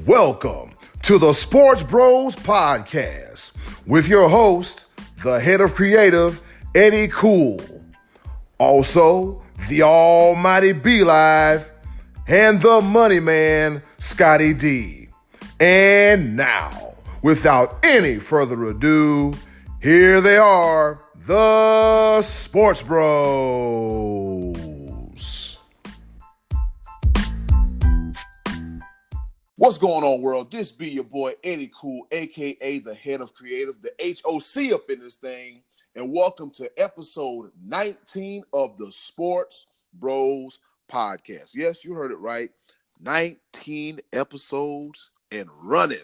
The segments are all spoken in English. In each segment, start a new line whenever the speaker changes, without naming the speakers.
Welcome to the SportsBros Podcast with your host, the head of creative, Eddie Cool. Also, the almighty B-Live and the money man, Scotty D. And now, without any further ado, here they are, the SportsBros. What's going on, world? This be your boy, Eddie Cool, a.k.a. the head of creative, the HOC up in this thing, and welcome to episode 19 of the Sports Bros Podcast. Yes, you heard it right. 19 episodes and running.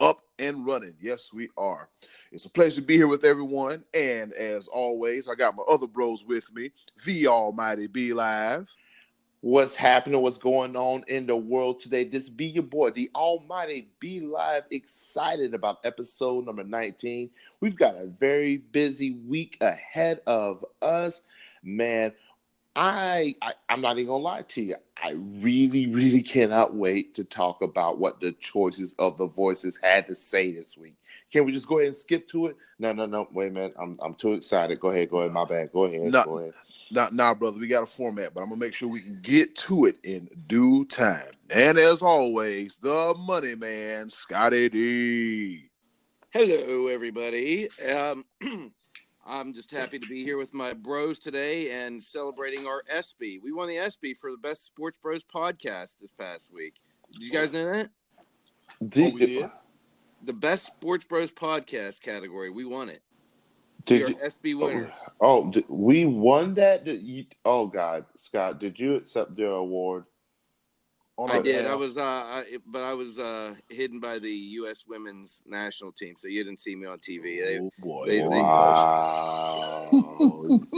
Up and running. Yes, we are. It's a pleasure to be here with everyone, and as always, I got my other bros with me, the almighty B-Live.
What's happening? What's going on in the world today? This be your boy, the almighty B Live, excited about episode number 19. We've got a very busy week ahead of us. Man, I'm not even gonna lie to you. I really cannot wait to talk about what the choices of the voices had to say this week. Can we just go ahead and skip to it? No. Wait a minute. I'm too excited. Go ahead. My bad. Go ahead.
Go ahead. Nah, brother, we got a format, but I'm going to make sure we can get to it in due time. And as always, the money man, Scotty D.
Hello, everybody. I'm just happy to be here with my bros today and celebrating our ESPY. We won the ESPY for the best Sports Bros podcast this past week. Did you guys know that?
We did.
The best Sports Bros podcast category. We won it.
Did
we are
you,
SB winners.
We won that? Oh, God. Scott, did you accept their award?
I did. I was hidden by the U.S. women's national team, so you didn't see me on TV.
Wow.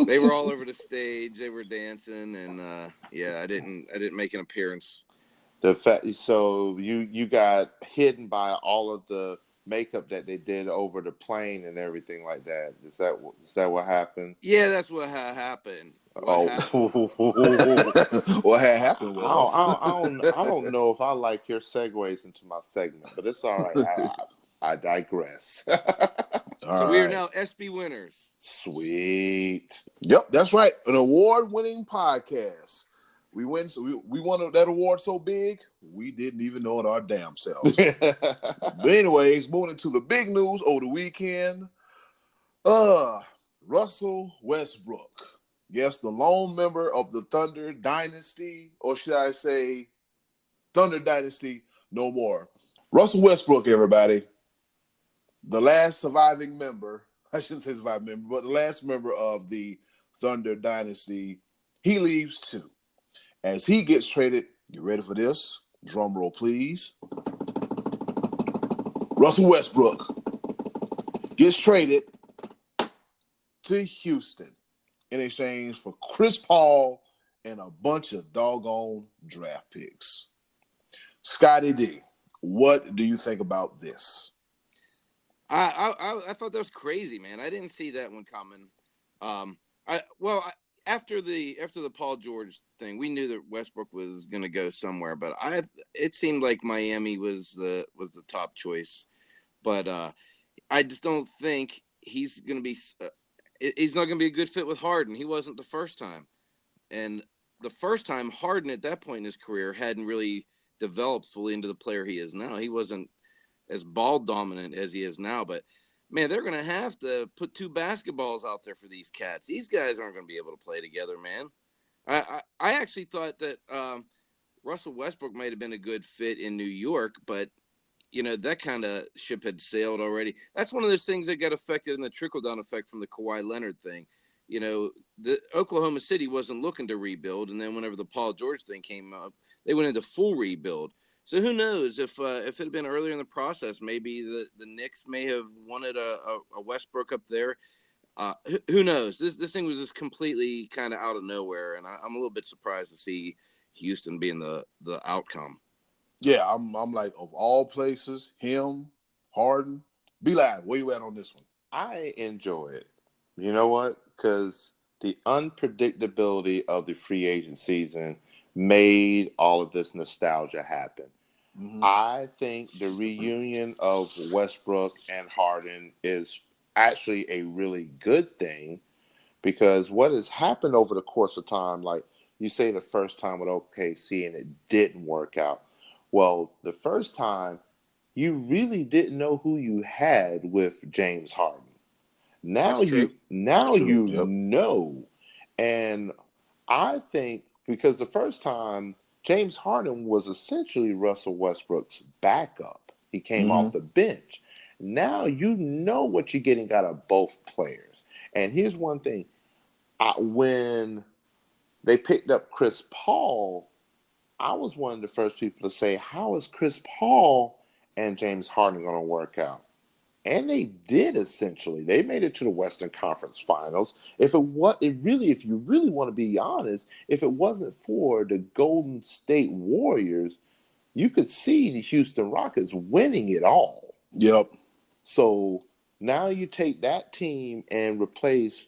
They were all over the stage. They were dancing, and I didn't make an appearance.
So you got hidden by all of the makeup that they did over the plane and everything like that. Is that what happened?
Yeah, that's what happened.
What
had happened was
I don't know if I like your segues into my segment, but it's all right. I digress.
So we are now SB winners.
Sweet.
Yep, that's right. An award-winning podcast. We won that award so big, we didn't even know it our damn selves. But anyways, moving into the big news over the weekend. Russell Westbrook. Yes, the lone member of the Thunder Dynasty, or should I say Thunder Dynasty no more. Russell Westbrook, everybody. The last surviving member, I shouldn't say surviving member, but the last member of the Thunder Dynasty, he leaves too. As he gets traded, you ready for this? Drum roll, please. Russell Westbrook gets traded to Houston in exchange for Chris Paul and a bunch of doggone draft picks. Scotty D, what do you think about this?
I thought that was crazy, man. I didn't see that one coming. After the Paul George thing, we knew that Westbrook was going to go somewhere, but it seemed like Miami was the top choice. But I just don't think he's going to be. He's not going to be a good fit with Harden. He wasn't the first time, and the first time Harden at that point in his career hadn't really developed fully into the player he is now. He wasn't as ball dominant as he is now, but. Man, they're going to have to put two basketballs out there for these cats. These guys aren't going to be able to play together, man. I actually thought that Russell Westbrook might have been a good fit in New York, but, that kind of ship had sailed already. That's one of those things that got affected in the trickle-down effect from the Kawhi Leonard thing. The Oklahoma City wasn't looking to rebuild, and then whenever the Paul George thing came up, they went into full rebuild. So who knows if it had been earlier in the process, maybe the Knicks may have wanted a Westbrook up there. Who knows? This thing was just completely kind of out of nowhere, and I'm a little bit surprised to see Houston being the outcome.
Yeah, I'm like, of all places, him, Harden. Be live. Where you at on this one?
I enjoy it. You know what? Because the unpredictability of the free agent season made all of this nostalgia happen.
Mm-hmm.
I think the reunion of Westbrook and Harden is actually a really good thing because what has happened over the course of time, like you say the first time with OKC and it didn't work out. Well, the first time you really didn't know who you had with James Harden. Now
That's true.
That's true.
you
Yep.
know. And I think because the first time James Harden was essentially Russell Westbrook's backup. He came
Mm-hmm.
off the bench. Now you know what you're getting out of both players. And here's one thing. When they picked up Chris Paul, I was one of the first people to say, how is Chris Paul and James Harden going to work out? And they did essentially. They made it to the Western Conference Finals. If you really want to be honest, if it wasn't for the Golden State Warriors, you could see the Houston Rockets winning it all.
Yep.
So now you take that team and replace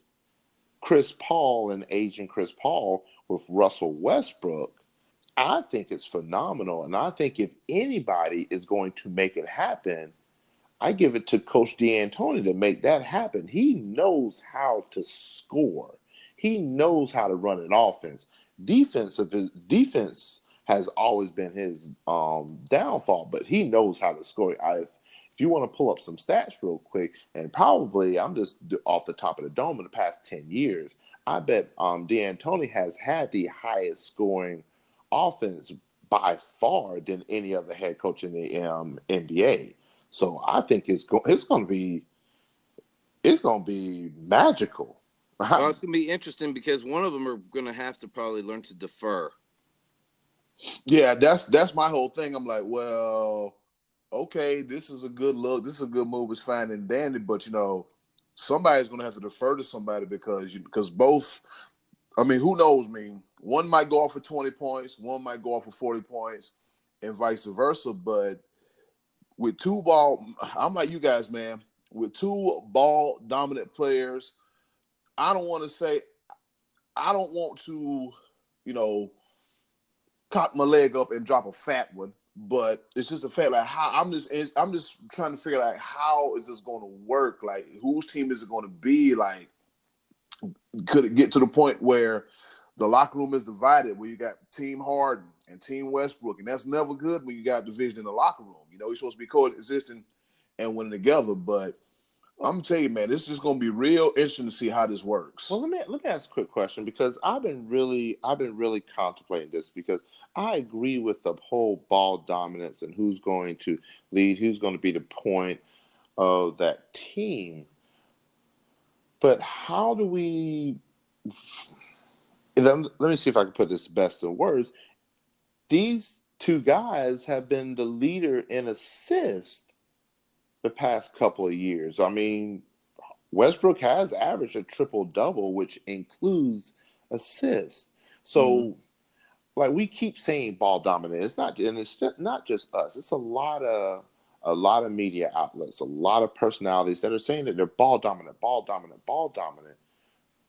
Chris Paul and aging Chris Paul with Russell Westbrook. I think it's phenomenal. And I think if anybody is going to make it happen, I give it to Coach D'Antoni to make that happen. He knows how to score. He knows how to run an offense. Defense has always been his downfall, but he knows how to score. If you want to pull up some stats real quick, and probably I'm just off the top of the dome in the past 10 years, I bet D'Antoni has had the highest scoring offense by far than any other head coach in the NBA. So I think it's going to be magical.
Well, it's going to be interesting because one of them are going to have to probably learn to defer.
Yeah, that's my whole thing. I'm like, well, okay, this is a good look. This is a good move. It's fine and dandy, but somebody's going to have to defer to somebody because both. I mean, who knows? One might go off for 20 points, one might go off for 40 points, and vice versa. But with I'm like you guys, man. With two ball dominant players, I don't want to, cock my leg up and drop a fat one. But it's just a fact, like how I'm just trying to figure out how is this going to work? Like whose team is it going to be? Like, could it get to the point where the locker room is divided, where you got Team Harden and Team Westbrook, and that's never good when you got division in the locker room. You're supposed to be coexisting and winning together. But I'm telling you, man, this is just going to be real interesting to see how this works.
Well, let me ask a quick question because I've been really contemplating this because I agree with the whole ball dominance and who's going to lead, who's going to be the point of that team. But how do we? Let me see if I can put this best in words. These two guys have been the leader in assists the past couple of years. I mean, Westbrook has averaged a triple-double, which includes assists. So, like we keep saying ball dominant. It's not just us. It's a lot of media outlets, a lot of personalities that are saying that they're ball dominant.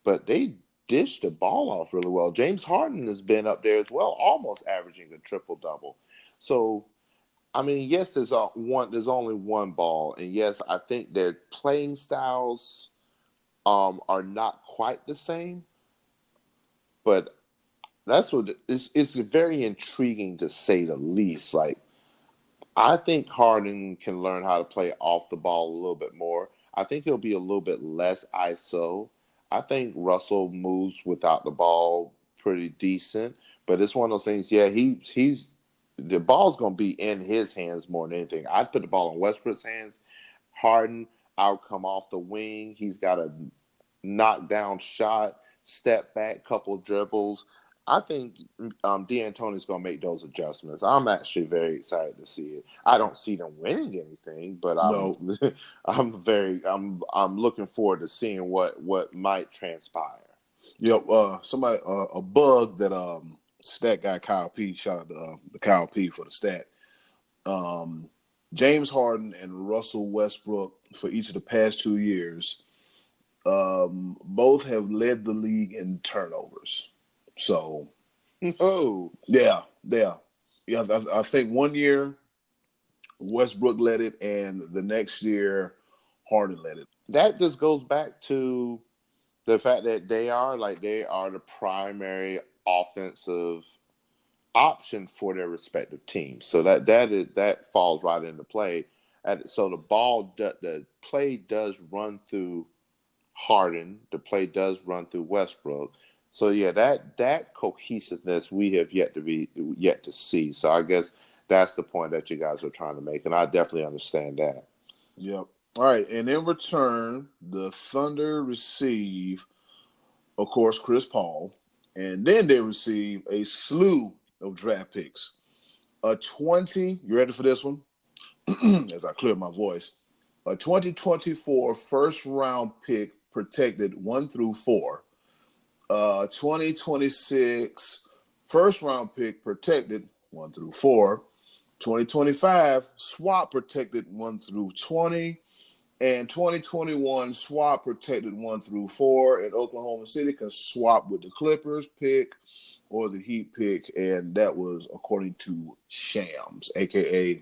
But they dished the ball off really well. James Harden has been up there as well, almost averaging a triple-double. So, I mean, yes, there's only one ball, and yes, I think their playing styles are not quite the same, but that's what it's very intriguing to say the least. Like, I think Harden can learn how to play off the ball a little bit more. I think he'll be a little bit less ISO. I think Russell moves without the ball pretty decent, but it's one of those things. Yeah, he's the ball's going to be in his hands more than anything. I'd put the ball in Westbrook's hands. Harden, I'll come off the wing. He's got a knockdown shot, step back, couple dribbles. I think D'Antoni's going to make those adjustments. I'm actually very excited to see it. I don't see them winning anything, but I'm looking forward to seeing what might transpire.
Yep. Somebody a bug that stat guy Kyle P. Shout out to the Kyle P. for the stat. James Harden and Russell Westbrook for each of the past 2 years, both have led the league in turnovers. So,
Oh,
yeah. I think 1 year Westbrook led it, and the next year, Harden led it.
That just goes back to the fact that they are the primary offensive option for their respective teams. So that falls right into play. So the play does run through Harden. The play does run through Westbrook. So yeah, that cohesiveness we have yet to see. So I guess that's the point that you guys are trying to make, and I definitely understand that.
Yep. All right, and in return, the Thunder receive, of course, Chris Paul, and then they receive a slew of draft picks. You ready for this one? As I clear my voice, a 2024 first round pick protected 1 through 4, 2026 first round pick protected 1 through 4, 2025 swap protected 1 through 20, and 2021 swap protected 1 through 4. And Oklahoma City can swap with the Clippers pick or the Heat pick, and that was according to Shams, aka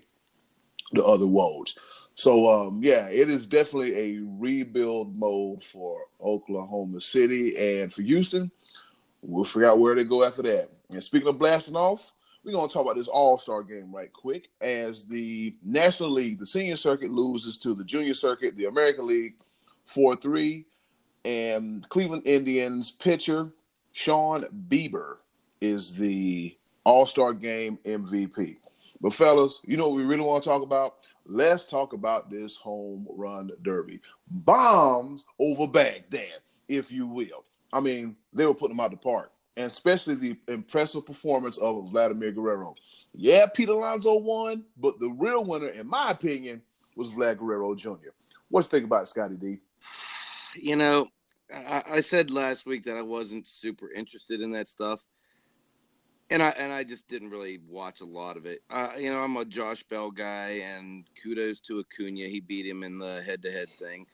the other Woj. So yeah, it is definitely a rebuild mode for Oklahoma City, and for Houston, we'll figure out where they go after that. And speaking of blasting off, we're going to talk about this All-Star game right quick, as the National League, the senior circuit, loses to the junior circuit, the American League, 4-3, and Cleveland Indians pitcher Sean Bieber is the All-Star game MVP. But fellas, you know what we really want to talk about? Let's talk about this home run derby. Bombs over Baghdad, if you will. I mean, they were putting them out the park, and especially the impressive performance of Vladimir Guerrero. Yeah, Pete Alonso won, but the real winner, in my opinion, was Vlad Guerrero Jr. What you think about it, Scotty D?
You know, I said last week that I wasn't super interested in that stuff. And I just didn't really watch a lot of it. I'm a Josh Bell guy, and kudos to Acuna. He beat him in the head-to-head thing.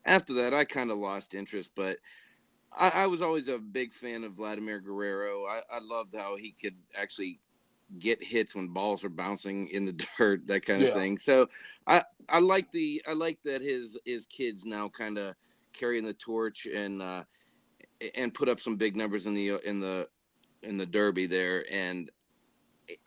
After that, I kind of lost interest, but I was always a big fan of Vladimir Guerrero. I loved how he could actually get hits when balls are bouncing in the dirt, that kind of thing. So I like that his kids now kind of carrying the torch and put up some big numbers in the Derby there, and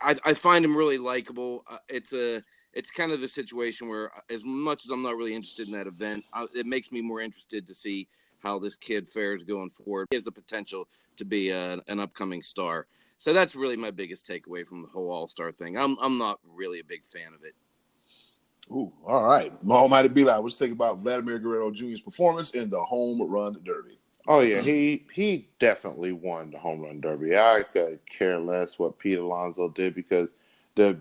I find him really likable. It's kind of a situation where, as much as I'm not really interested in that event, it makes me more interested to see how this kid fares going forward. He has the potential to be an upcoming star. So that's really my biggest takeaway from the whole All-Star thing. I'm not really a big fan of it.
Ooh, all right. My almighty Beli, what you think about Vladimir Guerrero Jr.'s performance in the home run derby?
Oh yeah, he definitely won the home run derby. I could care less what Pete Alonso did, because the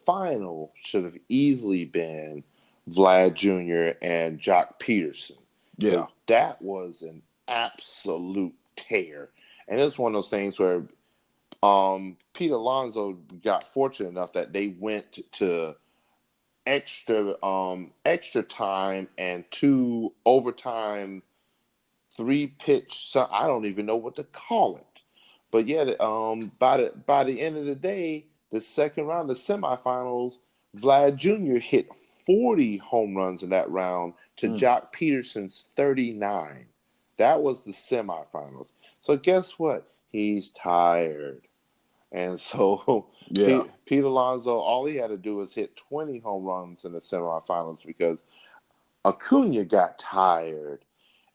final should have easily been Vlad Jr. and Jock Peterson.
Yeah,
that was an absolute tear, and it's one of those things where Pete Alonso got fortunate enough that they went to extra time and 2 overtime 3-pitch. So I don't even know what to call it, but yeah, by the end of the day, the second round, the semifinals, Vlad Jr. hit 40 home runs in that round to Jock Peterson's 39. That was the semifinals. So guess what? He's tired. And so Pete Alonso, all he had to do was hit 20 home runs in the semifinals, because Acuna got tired.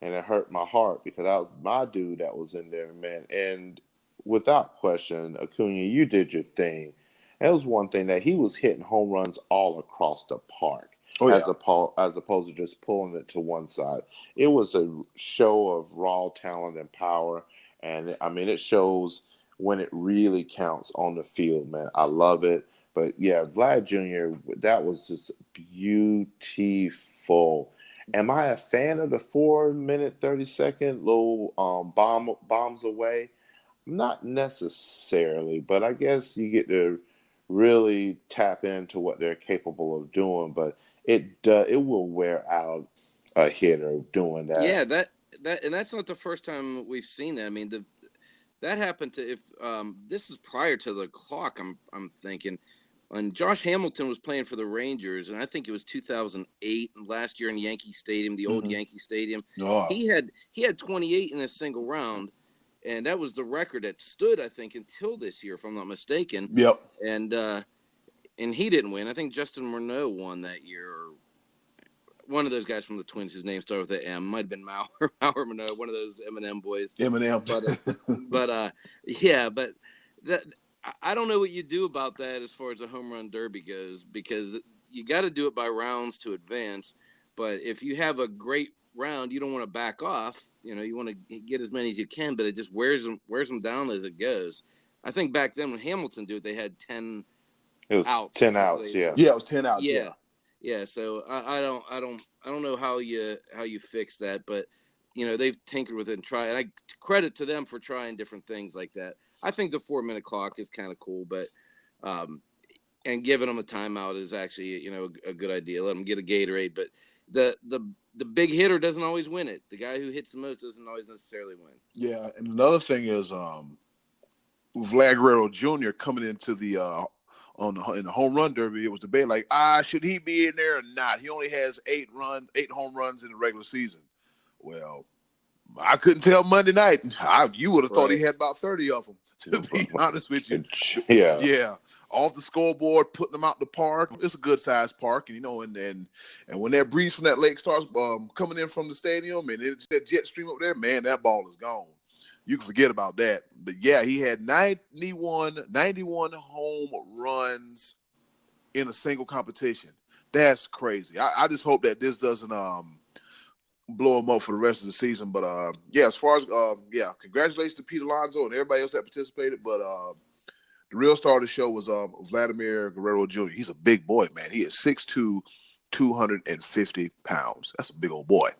And it hurt my heart, because that was my dude that was in there, man. And without question, Acuna, you did your thing. And it was one thing that he was hitting home runs all across the park, as opposed to just pulling it to one side. It was a show of raw talent and power. And, I mean, it shows when it really counts on the field, man. I love it. But, yeah, Vlad Jr., that was just beautiful. Am I a fan of the 4-minute, 30-second little bombs away? Not necessarily, but I guess you get to really tap into what they're capable of doing. But it will wear out a hitter doing that.
Yeah, that and that's not the first time we've seen that. I mean, that happened to this is prior to the clock. I'm thinking. And Josh Hamilton was playing for the Rangers, and I think it was 2008 last year in Yankee Stadium, the old Yankee Stadium.
Oh.
He had 28 in a single round, and that was the record that stood, I think, until this year, if I'm not mistaken.
Yep.
And he didn't win. I think Justin Morneau won that year, or one of those guys from the Twins whose name started with an M. Might have been Mauer Morneau, one of those Eminem boys.
Eminem.
But that. I don't know what you do about that as far as a home run derby goes, because you got to do it by rounds to advance. But if you have a great round, you don't want to back off. You want to get as many as you can, but it just wears them down as it goes. I think back then when Hamilton did it, they had 10 outs.
10 outs, yeah.
Yeah, it was 10 outs.
Yeah. So I don't know how you fix that, but they've tinkered with it and tried. And I credit to them for trying different things like that. I think the 4-minute clock is kind of cool, but and giving them a timeout is actually a good idea. Let them get a Gatorade, but the big hitter doesn't always win it. The guy who hits the most doesn't always necessarily win.
Yeah, and another thing is Vlad Guerrero Jr. coming into the in the home run derby. It was debate like, should he be in there or not? He only has 8 home runs in the regular season. Well, I couldn't tell Monday night. You would have thought he had about 30 of them. To be honest with you, yeah, off the scoreboard, putting them out the park. It's a good sized park, and when that breeze from that lake starts coming in from the stadium, and it's that jet stream up there, man, that ball is gone. You can forget about that. But yeah, he had 91 home runs in a single competition. That's crazy. I just hope that this doesn't blow him up for the rest of the season. But as far as congratulations to Pete Alonso and everybody else that participated. But the real star of the show was Vladimir Guerrero Jr. He's a big boy, man. He is 6'2", 250 pounds. That's a big old boy.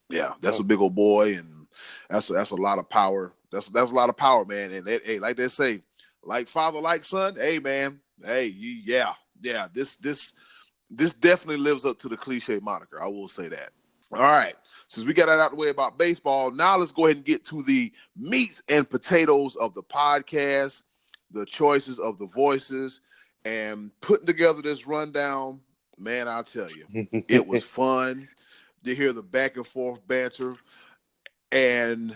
Yeah, that's a big old boy, and that's a lot of power. That's a lot of power, man. And hey, like they say, like father, like son. Hey, man. Hey, This definitely lives up to the cliche moniker. I will say that. All right. Since we got that out of the way about baseball, now let's go ahead and get to the meat and potatoes of the podcast, the choices of the voices, and putting together this rundown. Man, I'll tell you, it was fun to hear the back and forth banter. And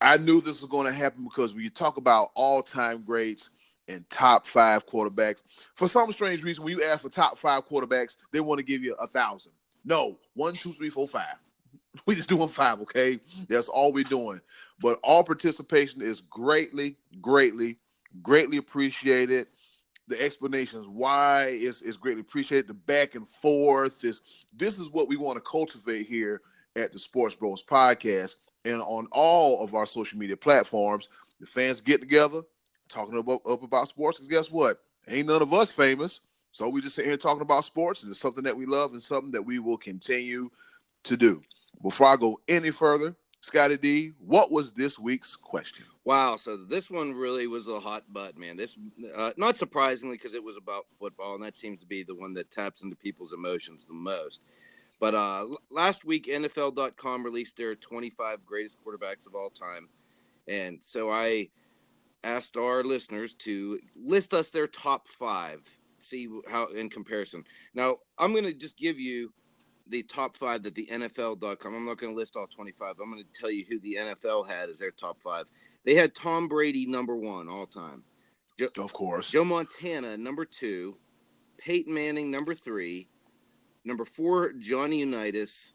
I knew this was going to happen because when you talk about all-time greats and top 5 quarterbacks, for some strange reason, when you ask for top 5 quarterbacks, they want to give you 1,000. No, 1, 2, 3, 4, 5. We just doing 5, okay? That's all we're doing. But all participation is greatly, greatly, greatly appreciated. The explanations why is greatly appreciated. The back and forth this is what we want to cultivate here at the SportsBros Podcast and on all of our social media platforms. The fans get together, talking about sports. And guess what? Ain't none of us famous. So we just sit here talking about sports, and it's something that we love and something that we will continue to do. Before I go any further, Scotty D, what was this week's question?
Wow, so this one really was a hot butt, man. This, not surprisingly, because it was about football, and that seems to be the one that taps into people's emotions the most. But last week, NFL.com released their 25 greatest quarterbacks of all time. And so I asked our listeners to list us their top 5. See how in comparison. Now, I'm going to just give you the top 5 that the NFL.com. I'm not going to list all 25. I'm going to tell you who the NFL had as their top 5. They had Tom Brady number 1 all time.
Of course.
Joe Montana number 2. Peyton Manning number 3. Number 4, Johnny Unitas.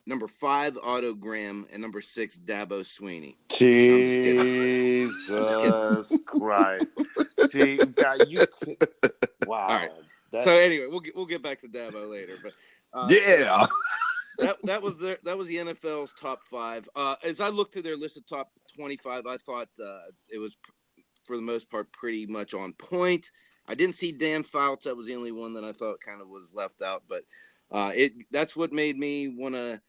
Number 5, Otto Graham, and number 6, Dabo Sweeney.
Jesus Christ! See, God, wow.
All right. So anyway, we'll get back to Dabo later, but that was the NFL's top 5. As I looked through their list of top 25, I thought it was for the most part pretty much on point. I didn't see Dan Fouts. That was the only one that I thought kind of was left out, but that's what made me want to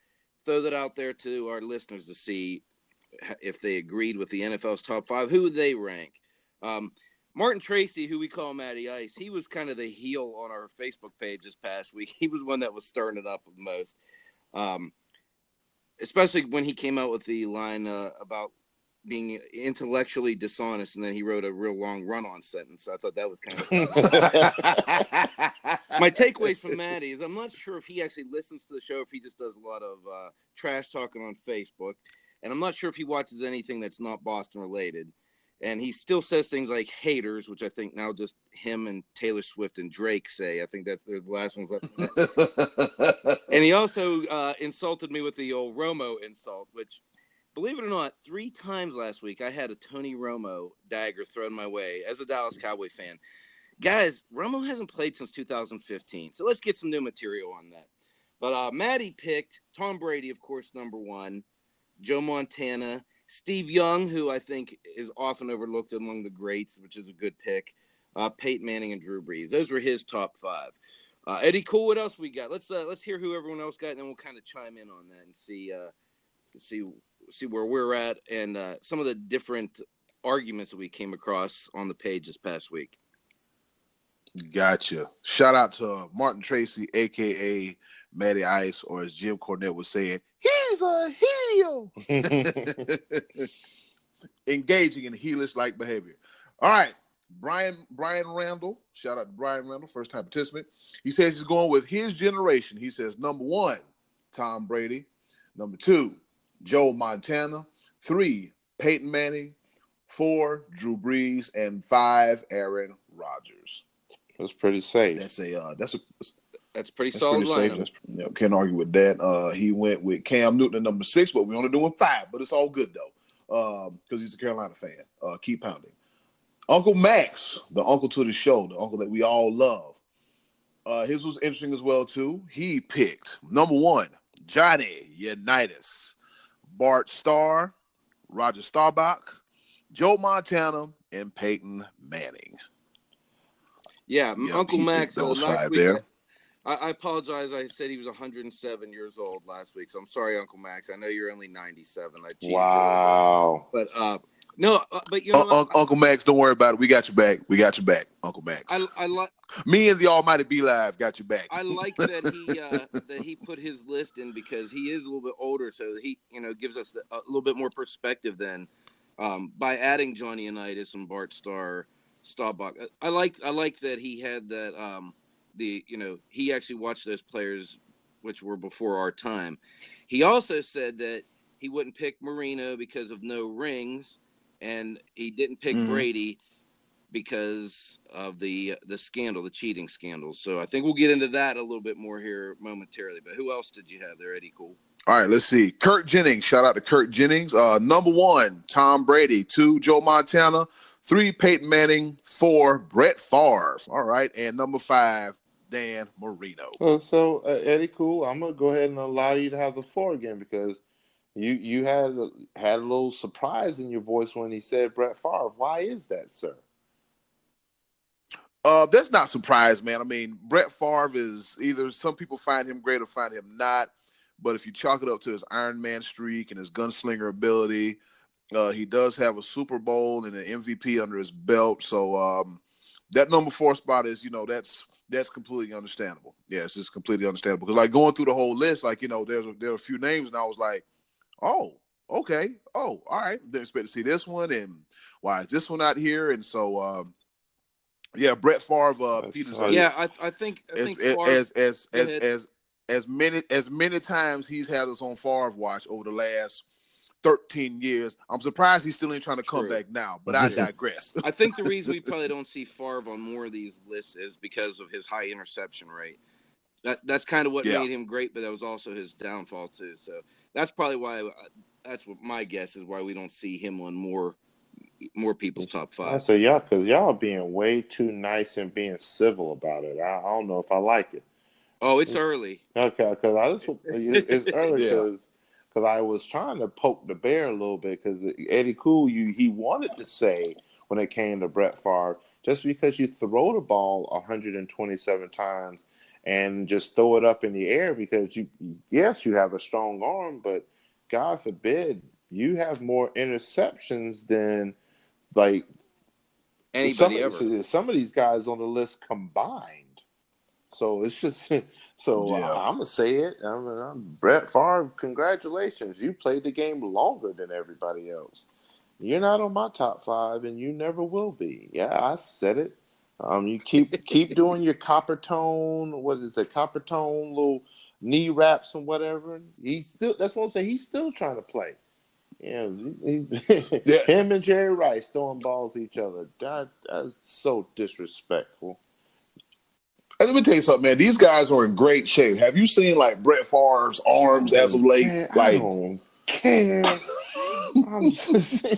throw that out there to our listeners to see if they agreed with the NFL's top 5. Who would they rank? Martin Tracy, who we call Matty Ice, he was kind of the heel on our Facebook page this past week. He was one that was stirring it up the most, especially when he came out with the line about being intellectually dishonest, and then he wrote a real long run-on sentence. I thought that was kind of my takeaways from Maddie is I'm not sure if he actually listens to the show, if he just does a lot of trash talking on Facebook, and I'm not sure if he watches anything that's not Boston related. And he still says things like haters, which I think now just him and Taylor Swift and Drake say. I think they're the last ones left. And he also insulted me with the old Romo insult, which, believe it or not, 3 times last week I had a Tony Romo dagger thrown my way as a Dallas Cowboy fan. Guys, Romo hasn't played since 2015, so let's get some new material on that. But Maddie picked Tom Brady, of course, number 1, Joe Montana, Steve Young, who I think is often overlooked among the greats, which is a good pick, Peyton Manning and Drew Brees. Those were his top 5. Eddie, cool. What else we got? Let's hear who everyone else got, and then we'll kind of chime in on that and see where we're at and some of the different arguments that we came across on the page this past week.
Gotcha. Shout out to Martin Tracy, a.k.a. Matty Ice, or as Jim Cornette was saying, he's a heel. Engaging in heelish-like behavior. All right. Brian Randall. Shout out to Brian Randall, first-time participant. He says he's going with his generation. He says, number 1, Tom Brady. Number 2, Joe Montana. 3, Peyton Manning. 4, Drew Brees. And 5, Aaron Rodgers.
That's pretty safe.
That's pretty solid lineup.
Can't argue with that. He went with Cam Newton at number 6, but we're only doing 5. But it's all good though, because he's a Carolina fan. Keep pounding. Uncle Max, the uncle to the show, the uncle that we all love. His was interesting as well too. He picked number 1, Johnny Unitas, Bart Starr, Roger Staubach, Joe Montana, and Peyton Manning.
Yeah, Uncle Max.
Those
last
5
week,
there.
I apologize. I said he was 107 years old last week, so I'm sorry, Uncle Max. I know you're only 97. I cheated.
Wow.
But no, but you know,
Uncle Max, don't worry about it. We got your back. We got your back, Uncle Max.
I like
me and the Almighty Be Live got your back.
I like that he put his list in because he is a little bit older, so that he gives us a little bit more perspective than by adding Johnny Unitas and Bart Starr. Staubach. I like that he had that he actually watched those players which were before our time. He also said that he wouldn't pick Marino because of no rings, and he didn't pick Brady because of the scandal, the cheating scandal. So I think we'll get into that a little bit more here momentarily. But who else did you have there, Eddie? Cool.
All right, let's see. Kirk Jennings. Shout out to Kirk Jennings. Number 1, Tom Brady. 2, Joe Montana. 3, Peyton Manning. 4, Brett Favre. All right. And number 5, Dan Marino.
So Eddie, cool. I'm going to go ahead and allow you to have the floor again because you had a little surprise in your voice when he said Brett Favre. Why is that, sir?
That's not surprise, man. I mean, Brett Favre is either some people find him great or find him not. But if you chalk it up to his Iron Man streak and his gunslinger ability, he does have a Super Bowl and an MVP under his belt. So that number 4 spot is, that's completely understandable. Yeah, it's just completely understandable. Because, like, going through the whole list, like, there are a few names, and I was like, oh, okay. Oh, all right. Didn't expect to see this one, and why is this one out here? And so, yeah, Brett Favre.
I think Favre,
as many times he's had us on Favre watch over the last 13 years. I'm surprised he's still ain't trying to come back now, but I digress.
I think the reason we probably don't see Favre on more of these lists is because of his high interception rate. That's kind of what made him great, but that was also his downfall too. So that's probably why. That's what my guess is why we don't see him on more people's top 5.
I say because y'all being way too nice and being civil about it. I don't know if I like it.
Oh, it's early.
Okay, because it's early because I was trying to poke the bear a little bit because Eddie Cool, he wanted to say when it came to Brett Favre, just because you throw the ball 127 times and just throw it up in the air because you have a strong arm, but God forbid you have more interceptions than like
anybody ever.
Some of these guys on the list combined. So it's just I'm gonna say it. Brett Favre, congratulations! You played the game longer than everybody else. You're not on my top 5, and you never will be. Yeah, I said it. You keep doing your copper tone. What is it? Copper tone little knee wraps and whatever. That's what I'm saying. He's still trying to play. Yeah,
Yeah.
him and Jerry Rice throwing balls at each other. That's so disrespectful.
And let me tell you something, man. These guys are in great shape. Have you seen like Brett Favre's arms as of late?
I don't care. I'm just saying.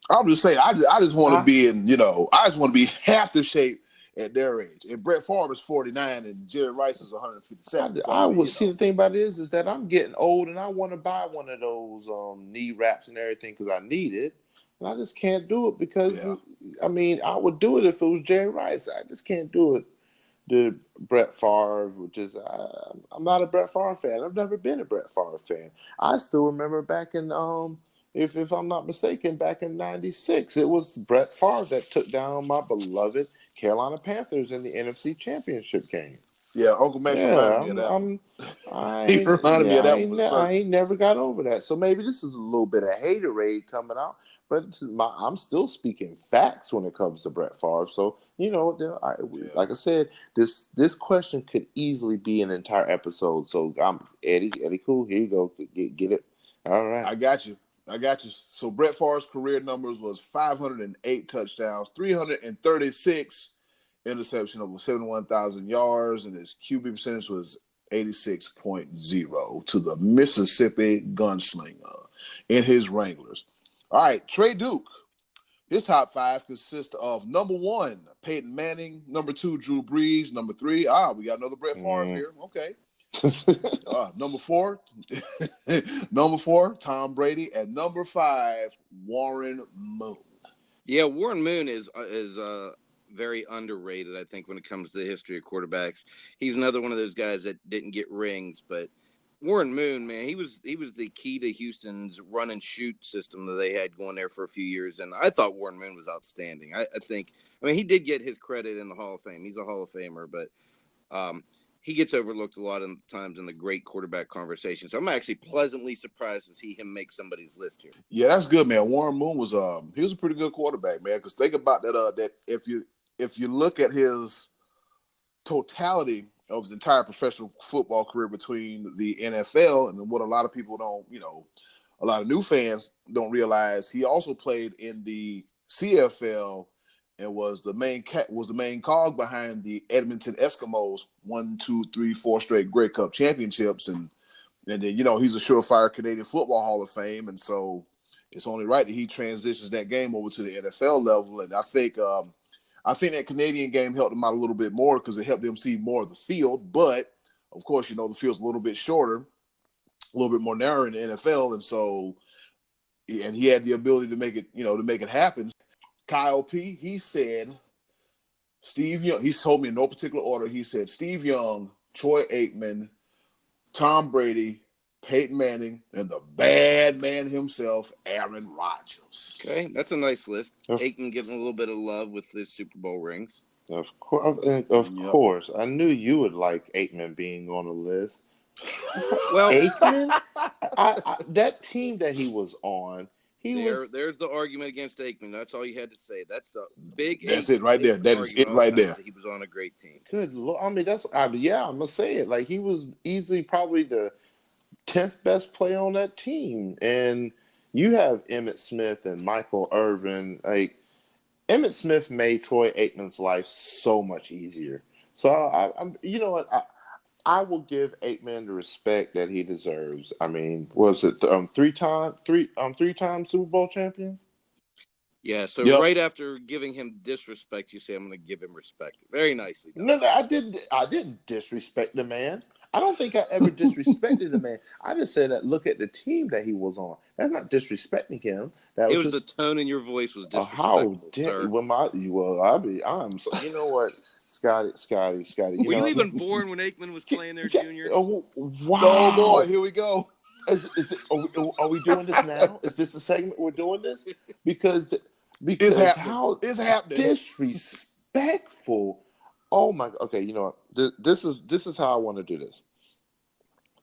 I'm just saying. I just want to be in. I just want to be half the shape at their age. And Brett Favre is 49, and Jerry Rice is 157. So,
I would see the thing about it is that I'm getting old, and I want to buy one of those knee wraps and everything because I need it, and I just can't do it because I mean I would do it if it was Jerry Rice. I just can't do it. The Brett Favre, which is I'm not a Brett Favre fan. I've never been a Brett Favre fan. I still remember back in if I'm not mistaken, back in '96, it was Brett Favre that took down my beloved Carolina Panthers in the NFC Championship game.
Yeah, Uncle Max reminded me of that one. He reminded me of that one.
I ain't never got over that. So maybe this is a little bit of haterade coming out, but I'm still speaking facts when it comes to Brett Favre. So like I said, this question could easily be an entire episode. So I'm Eddie, cool. Here you go. Get it. All right.
I got you. So Brett Favre's career numbers was 508 touchdowns, 336 interception over 71,000 yards, and his QB percentage was 86.0 to the Mississippi Gunslinger in his Wranglers. All right, Trey Duke. His top 5 consists of number 1, Peyton Manning, number 2, Drew Brees, number 3, we got another Brett Favre here. Okay. Number 4, Tom Brady, and number 5, Warren Moon.
Yeah, Warren Moon is very underrated, I think, when it comes to the history of quarterbacks. He's another one of those guys that didn't get rings, but Warren Moon, man, he was the key to Houston's run and shoot system that they had going there for a few years, and I thought Warren Moon was outstanding. I mean, he did get his credit in the Hall of Fame. He's a Hall of Famer, but he gets overlooked a lot of times in the great quarterback conversation. So I'm actually pleasantly surprised to see him make somebody's list here.
Yeah, that's good, man. Warren Moon was he was a pretty good quarterback, man. Because think about that that if you look at his totality of his entire professional football career between the NFL and what a lot of people don't, a lot of new fans don't realize, he also played in the CFL and was the main cog behind the Edmonton Eskimos 1, 2, 3, 4 straight Grey Cup championships, and then he's a surefire Canadian Football Hall of Fame, and so it's only right that he transitions that game over to the NFL level. And I think that Canadian game helped him out a little bit more because it helped him see more of the field. But of course, the field's a little bit shorter, a little bit more narrow in the NFL, and so he had the ability to make it happen. Kyle P. He said Steve Young. He told me in no particular order. He said Steve Young, Troy Aikman, Tom Brady, Peyton Manning, and the bad man himself, Aaron Rodgers.
Okay, that's a nice list. Aikman getting a little bit of love with his Super Bowl rings.
Of course. I knew you would like Aikman being on the list.
Well,
Aikman, that team that he was on,
there's the argument against Aikman. That's all you had to say. That's the big.
That's it right there. That is it right there.
He was on a great team.
Good Lord. I mean, I'm gonna say it. Like, he was easily probably the 10th best player on that team, and you have Emmitt Smith and Michael Irvin. Like, Emmitt Smith made Troy Aikman's life so much easier. So I'm, you know what? I will give Aikman the respect that he deserves. I mean, was it three-time Super Bowl champion?
Yeah. So right after giving him disrespect, you say, "I'm going to give him respect." Very nicely done.
No, I didn't disrespect the man. I don't think I ever disrespected the man. I just said that look at the team that he was on. That's not disrespecting him. That was
the tone in your voice was disrespectful, sir.
You know what? Scotty.
Were you even born when Aikman was playing there, Junior?
Oh, wow.
Oh, boy, here we go.
Are we doing this now? Is this a segment we're doing this? Because
it's happening.
Disrespectful. Oh, my. Okay, you know what? This is how I want to do this.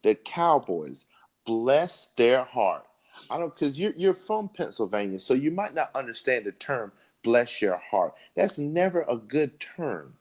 The Cowboys, bless their heart, I don't, because you're from Pennsylvania, so you might not understand the term "bless your heart." That's never a good term.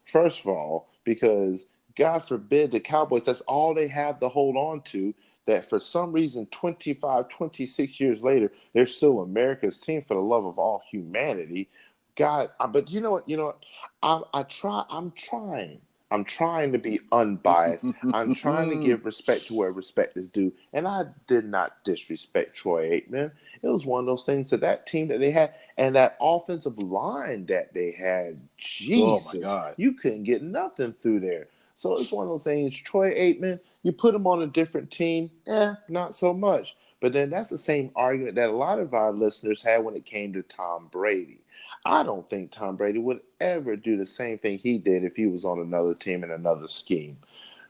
First of all, because God forbid the Cowboys, that's all they have to hold on to. That for some reason, 25, 26 years later, they're still America's team for the love of all humanity. God, but you know what? You know what? I'm trying. I'm trying to be unbiased. I'm trying to give respect to where respect is due. And I did not disrespect Troy Aikman. It was one of those things that team that they had and that offensive line that they had,
Oh my
Jesus,
God.
you couldn't get nothing through there. So it's one of those things, Troy Aikman, you put him on a different team, not so much. But then that's the same argument that a lot of our listeners had when it came to Tom Brady. I don't think Tom Brady would ever do the same thing he did if he was on another team in another scheme.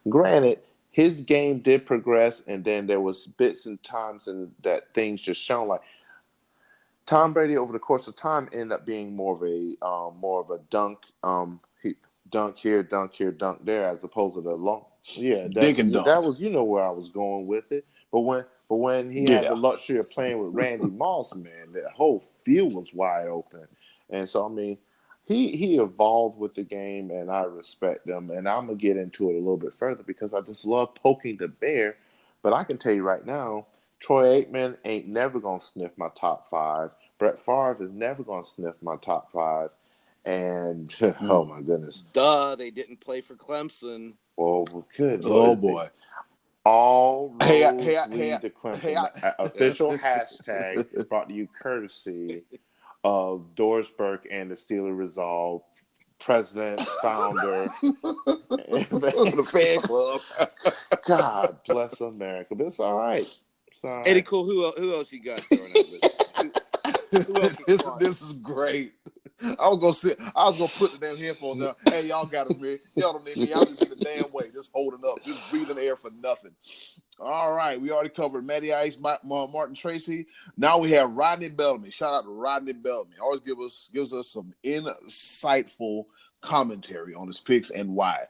Granted, his game did progress, and then there was bits and times and that things just shown like Tom Brady over the course of time ended up being more of a dunk. He dunk here, dunk there, as opposed to the long. Yeah,
Dink and dunk.
that was where I was going with it. But when he had the luxury of playing with Randy Moss, man, the whole field was wide open. And so, I mean, he evolved with the game, and I respect him. And I'm going to get into it a little bit further because I just love poking the bear. But I can tell you right now, Troy Aikman ain't never going to sniff my top five. Brett Favre is never going to sniff my top five. And, oh, my goodness.
Duh, they didn't play for Clemson.
Oh, good
Oh,
Lord.
boy.
All roads
Hey,
lead to Clemson. Official hashtag brought to you courtesy of Doris Burke and the Steeler Resolve, president, founder,
the fan club.
God bless America. But it's all right. It's all right.
Eddie, cool. Who else you got throwing out with?
This is great. I was gonna put the damn headphones down. Hey, y'all got it, man. Y'all don't need me. I'm just in the damn way, just holding up, just breathing air for nothing. All right, we already covered Matty Ice, Martin Tracy. Now we have Rodney Bellamy. Shout out to Rodney Bellamy. Always gives us some insightful commentary on his picks and why.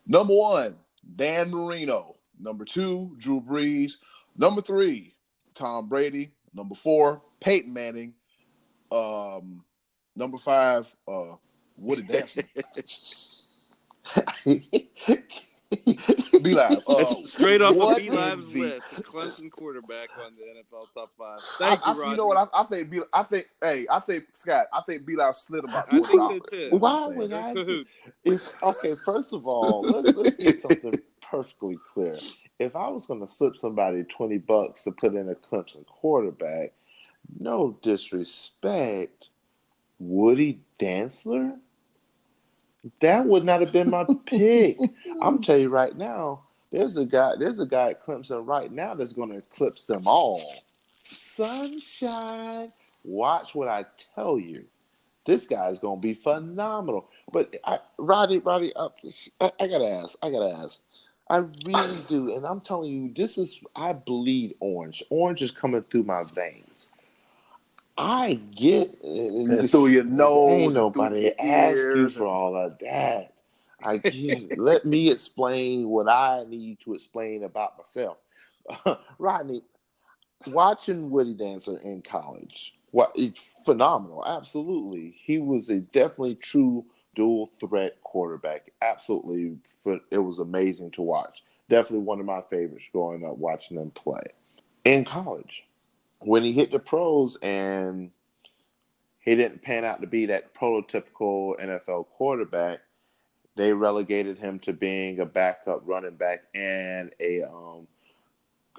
Number 1, Dan Marino. Number 2, Drew Brees. Number 3, Tom Brady. Number 4, Peyton Manning. Number 5, Woody Dancer. B-Live.
Straight off of B-Live's list, Clemson quarterback on the NFL top 5. Thank you, Rodney.
You know what? I think Scott. I think B-Live slid about $2.
I think so too.
Why would I? Okay, first of all, let's get something perfectly clear. If I was going to slip somebody $20 to put in a Clemson quarterback, no disrespect, Woody Dantzler, that would not have been my pick. I'm telling you right now, there's a guy at Clemson right now that's going to eclipse them all. Sunshine, watch what I tell you. This guy's going to be phenomenal. But Roddy, I gotta ask. I really do, and I'm telling you, I bleed orange. Orange is coming through my veins. I get
and through your nose.
Ain't nobody ask you for all of that. Let me explain what I need to explain about myself. Rodney, watching Woody Dancer in college, it's phenomenal. Absolutely, he was a definitely true dual threat quarterback. Absolutely, it was amazing to watch. Definitely one of my favorites growing up watching him play in college. When he hit the pros and he didn't pan out to be that prototypical NFL quarterback, they relegated him to being a backup running back and a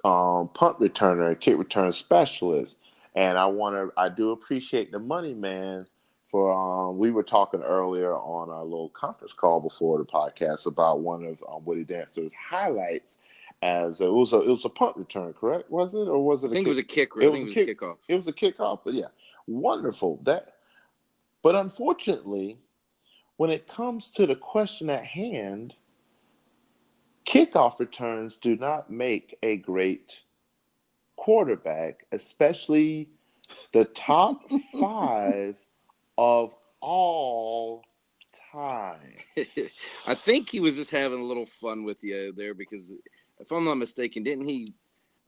punt returner, a kick return specialist. And I do appreciate the money man for we were talking earlier on our little conference call before the podcast about one of Woody Dancer's highlights. As it was a punt return, correct? Was it, or was it?
I think it was a kick. It was a kickoff.
It was a kickoff, but yeah, wonderful. But unfortunately, when it comes to the question at hand, kickoff returns do not make a great quarterback, especially the top 5 of all time.
I think he was just having a little fun with you there because, if I'm not mistaken, didn't he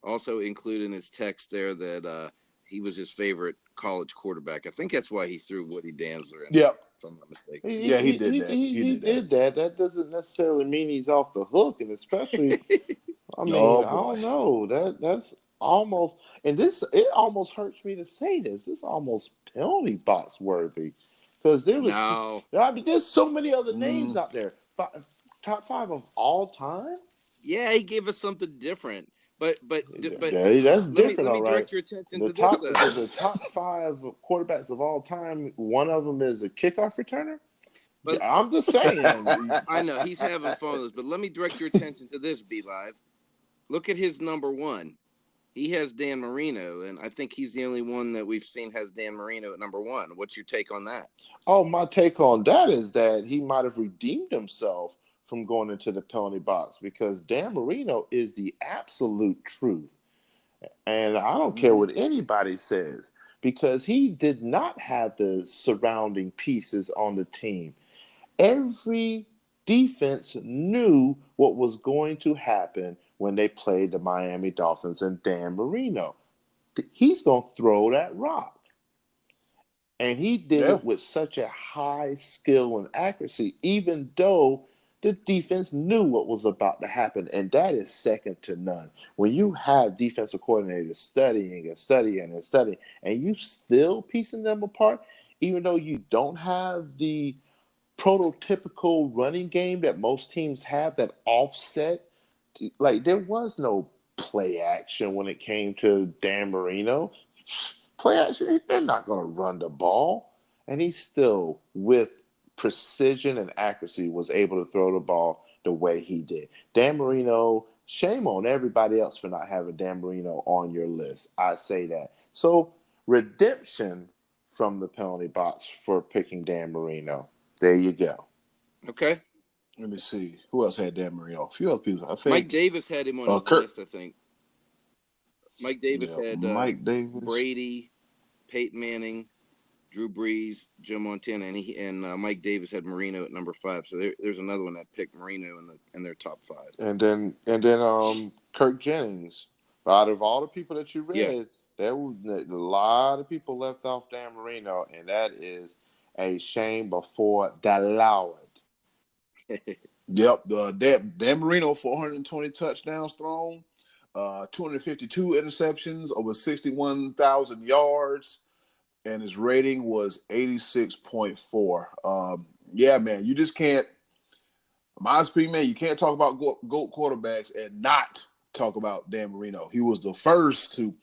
also include in his text there that he was his favorite college quarterback. I think that's why he threw Woody Dantzler in.
Yep.
If I'm not mistaken.
He did that. He
did that. That doesn't necessarily mean he's off the hook, and especially, I mean,
Oh,
I
boy.
don't know. That's almost, and it almost hurts me to say this. It's almost penalty box worthy because there was.
No.
I mean, there's so many other names out there. Top 5 of all time.
Yeah, he gave us something different. But
yeah, that's different.
Let me
all
direct
right.
your attention
The
to
top
this. Though.
the top 5 quarterbacks of all time. One of them is a kickoff returner. But I'm just saying.
I know he's having fun with this, but let me direct your attention to this. Be Live. Look at his number 1. He has Dan Marino, and I think he's the only one that we've seen has Dan Marino at number 1. What's your take on that?
Oh, my take on that is that he might have redeemed himself from going into the penalty box because Dan Marino is the absolute truth. And I don't care what anybody says because he did not have the surrounding pieces on the team. Every defense knew what was going to happen when they played the Miami Dolphins and Dan Marino. He's going to throw that rock. And he did it with such a high skill and accuracy, even though the defense knew what was about to happen. And that is second to none. When you have defensive coordinators studying and studying and studying, and you still piecing them apart, even though you don't have the prototypical running game that most teams have that offset, like there was no play action when it came to Dan Marino. Play action, they're not going to run the ball. And he still, with precision and accuracy, was able to throw the ball the way he did. Dan Marino, shame on everybody else for not having Dan Marino on your list. I say that. So, redemption from the penalty box for picking Dan Marino. There you go.
Okay.
Let me see. Who else had Dan Marino? A few other people. I think
Mike Davis had him on his list, I think. Mike Davis had
Mike Davis,
Brady, Peyton Manning, Drew Brees, Joe Montana, and Mike Davis had Marino at number 5. So there's another one that picked Marino in their top 5.
And then Kirk Jennings. Out of all the people that you read, there was a lot of people left off Dan Marino, and that is a shame before the Lord.
Yep, Dan Marino, 420 touchdowns thrown, 252 interceptions, over 61,000 yards, and his rating was 86.4. Yeah, man, you just can't. My opinion, man, you can't talk about GOAT quarterbacks and not talk about Dan Marino. He was the first to.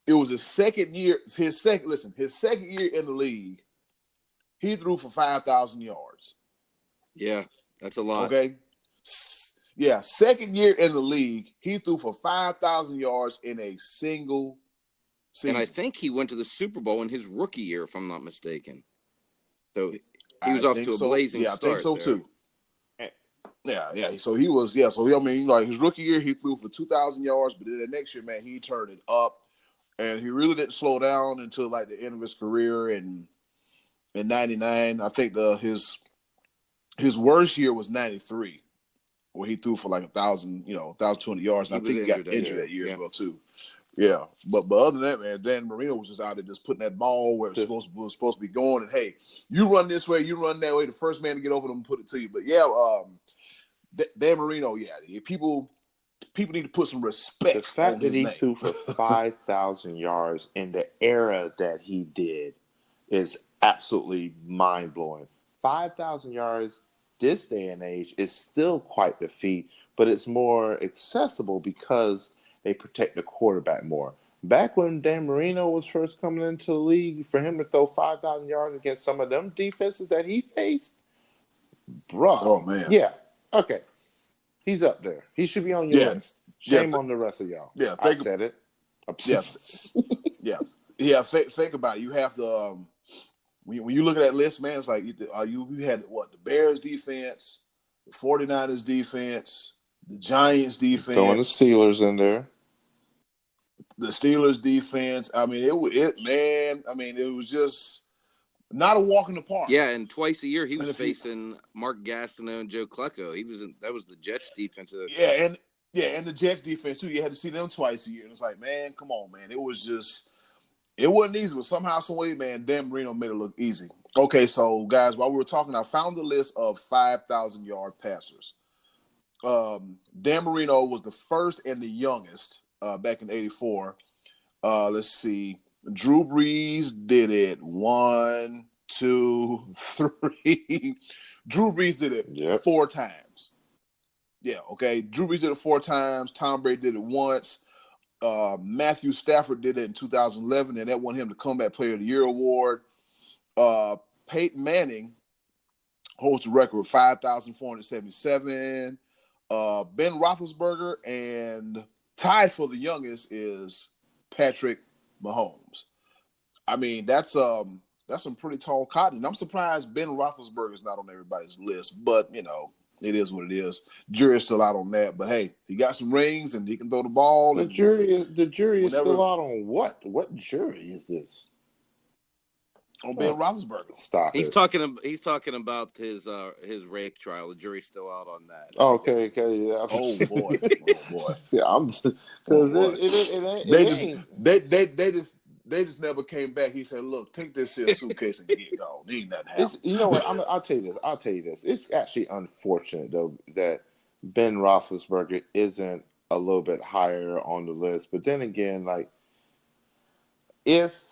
It was his second year. His second year in the league. He threw for 5,000 yards.
Yeah, that's a lot.
Okay. Yeah, second year in the league, he threw for 5,000 yards in a single season.
And I think he went to the Super Bowl in his rookie year, if I'm not mistaken. So he was off to a blazing start.
I think so too. Yeah. So he was, So I mean, like his rookie year, he threw for 2,000 yards, but then the next year, man, he turned it up, and he really didn't slow down until like the end of his career in '99. I think his worst year was '93, where he threw for like 1,200 yards, and I think he got injured that year as well too. Yeah, but other than that, man, Dan Marino was just out there just putting that ball where it was supposed to be going, and hey, you run this way, you run that way. The first man to get over them put it to you. But yeah, Dan Marino, people need to put some respect.
The fact
on
that he
name.
threw for 5,000 yards in the era that he did is absolutely mind blowing. 5,000 yards this day and age is still quite the feat, but it's more accessible because they protect the quarterback more. Back when Dan Marino was first coming into the league, for him to throw 5,000 yards against some of them defenses that he faced, bro.
Oh, man.
Yeah. Okay. He's up there. He should be on your list. Shame on the rest of y'all.
Yeah.
I said it.
Yeah. Think about it. You have to, when you look at that list, man, it's like you had the Bears defense, the 49ers defense, the Giants defense.
Throwing the Steelers in there.
The Steelers defense. I mean, it was just not a walk in the park.
Yeah, and twice a year he was facing Mark Gastineau and Joe Klecko. That was the Jets defense.
Yeah, and the Jets defense too. You had to see them twice a year. And it's like, man, come on, man. It wasn't easy, but somehow, some way, man, Dan Marino made it look easy. Okay, so guys, while we were talking, I found the list of 5,000-yard passers. Dan Marino was the first and the youngest back in '84. Let's see. Drew Brees did it 1, 2, 3. Drew Brees did it 4 times. Yeah, okay. Drew Brees did it 4 times. Tom Brady did it once. Matthew Stafford did it in 2011, and that won him the Comeback Player of the Year award. Peyton Manning holds the record with 5,477. Ben Roethlisberger, and tied for the youngest is Patrick Mahomes. I mean, that's some pretty tall cotton. And I'm surprised Ben Roethlisberger is not on everybody's list, but it is what it is. Jury's still out on that, but hey, he got some rings and he can throw the ball.
The jury is still out on what? What jury is this?
On Ben Roethlisberger.
Stop
he's
it.
He's talking about his rape trial. The jury's still out on that.
Okay, yeah.
Oh boy.
Yeah, I'm just because
they just never came back. He said, "Look, take this here suitcase and get gone. Ain't nothing happen."
You know what? I'll tell you this. It's actually unfortunate though that Ben Roethlisberger isn't a little bit higher on the list. But then again, like if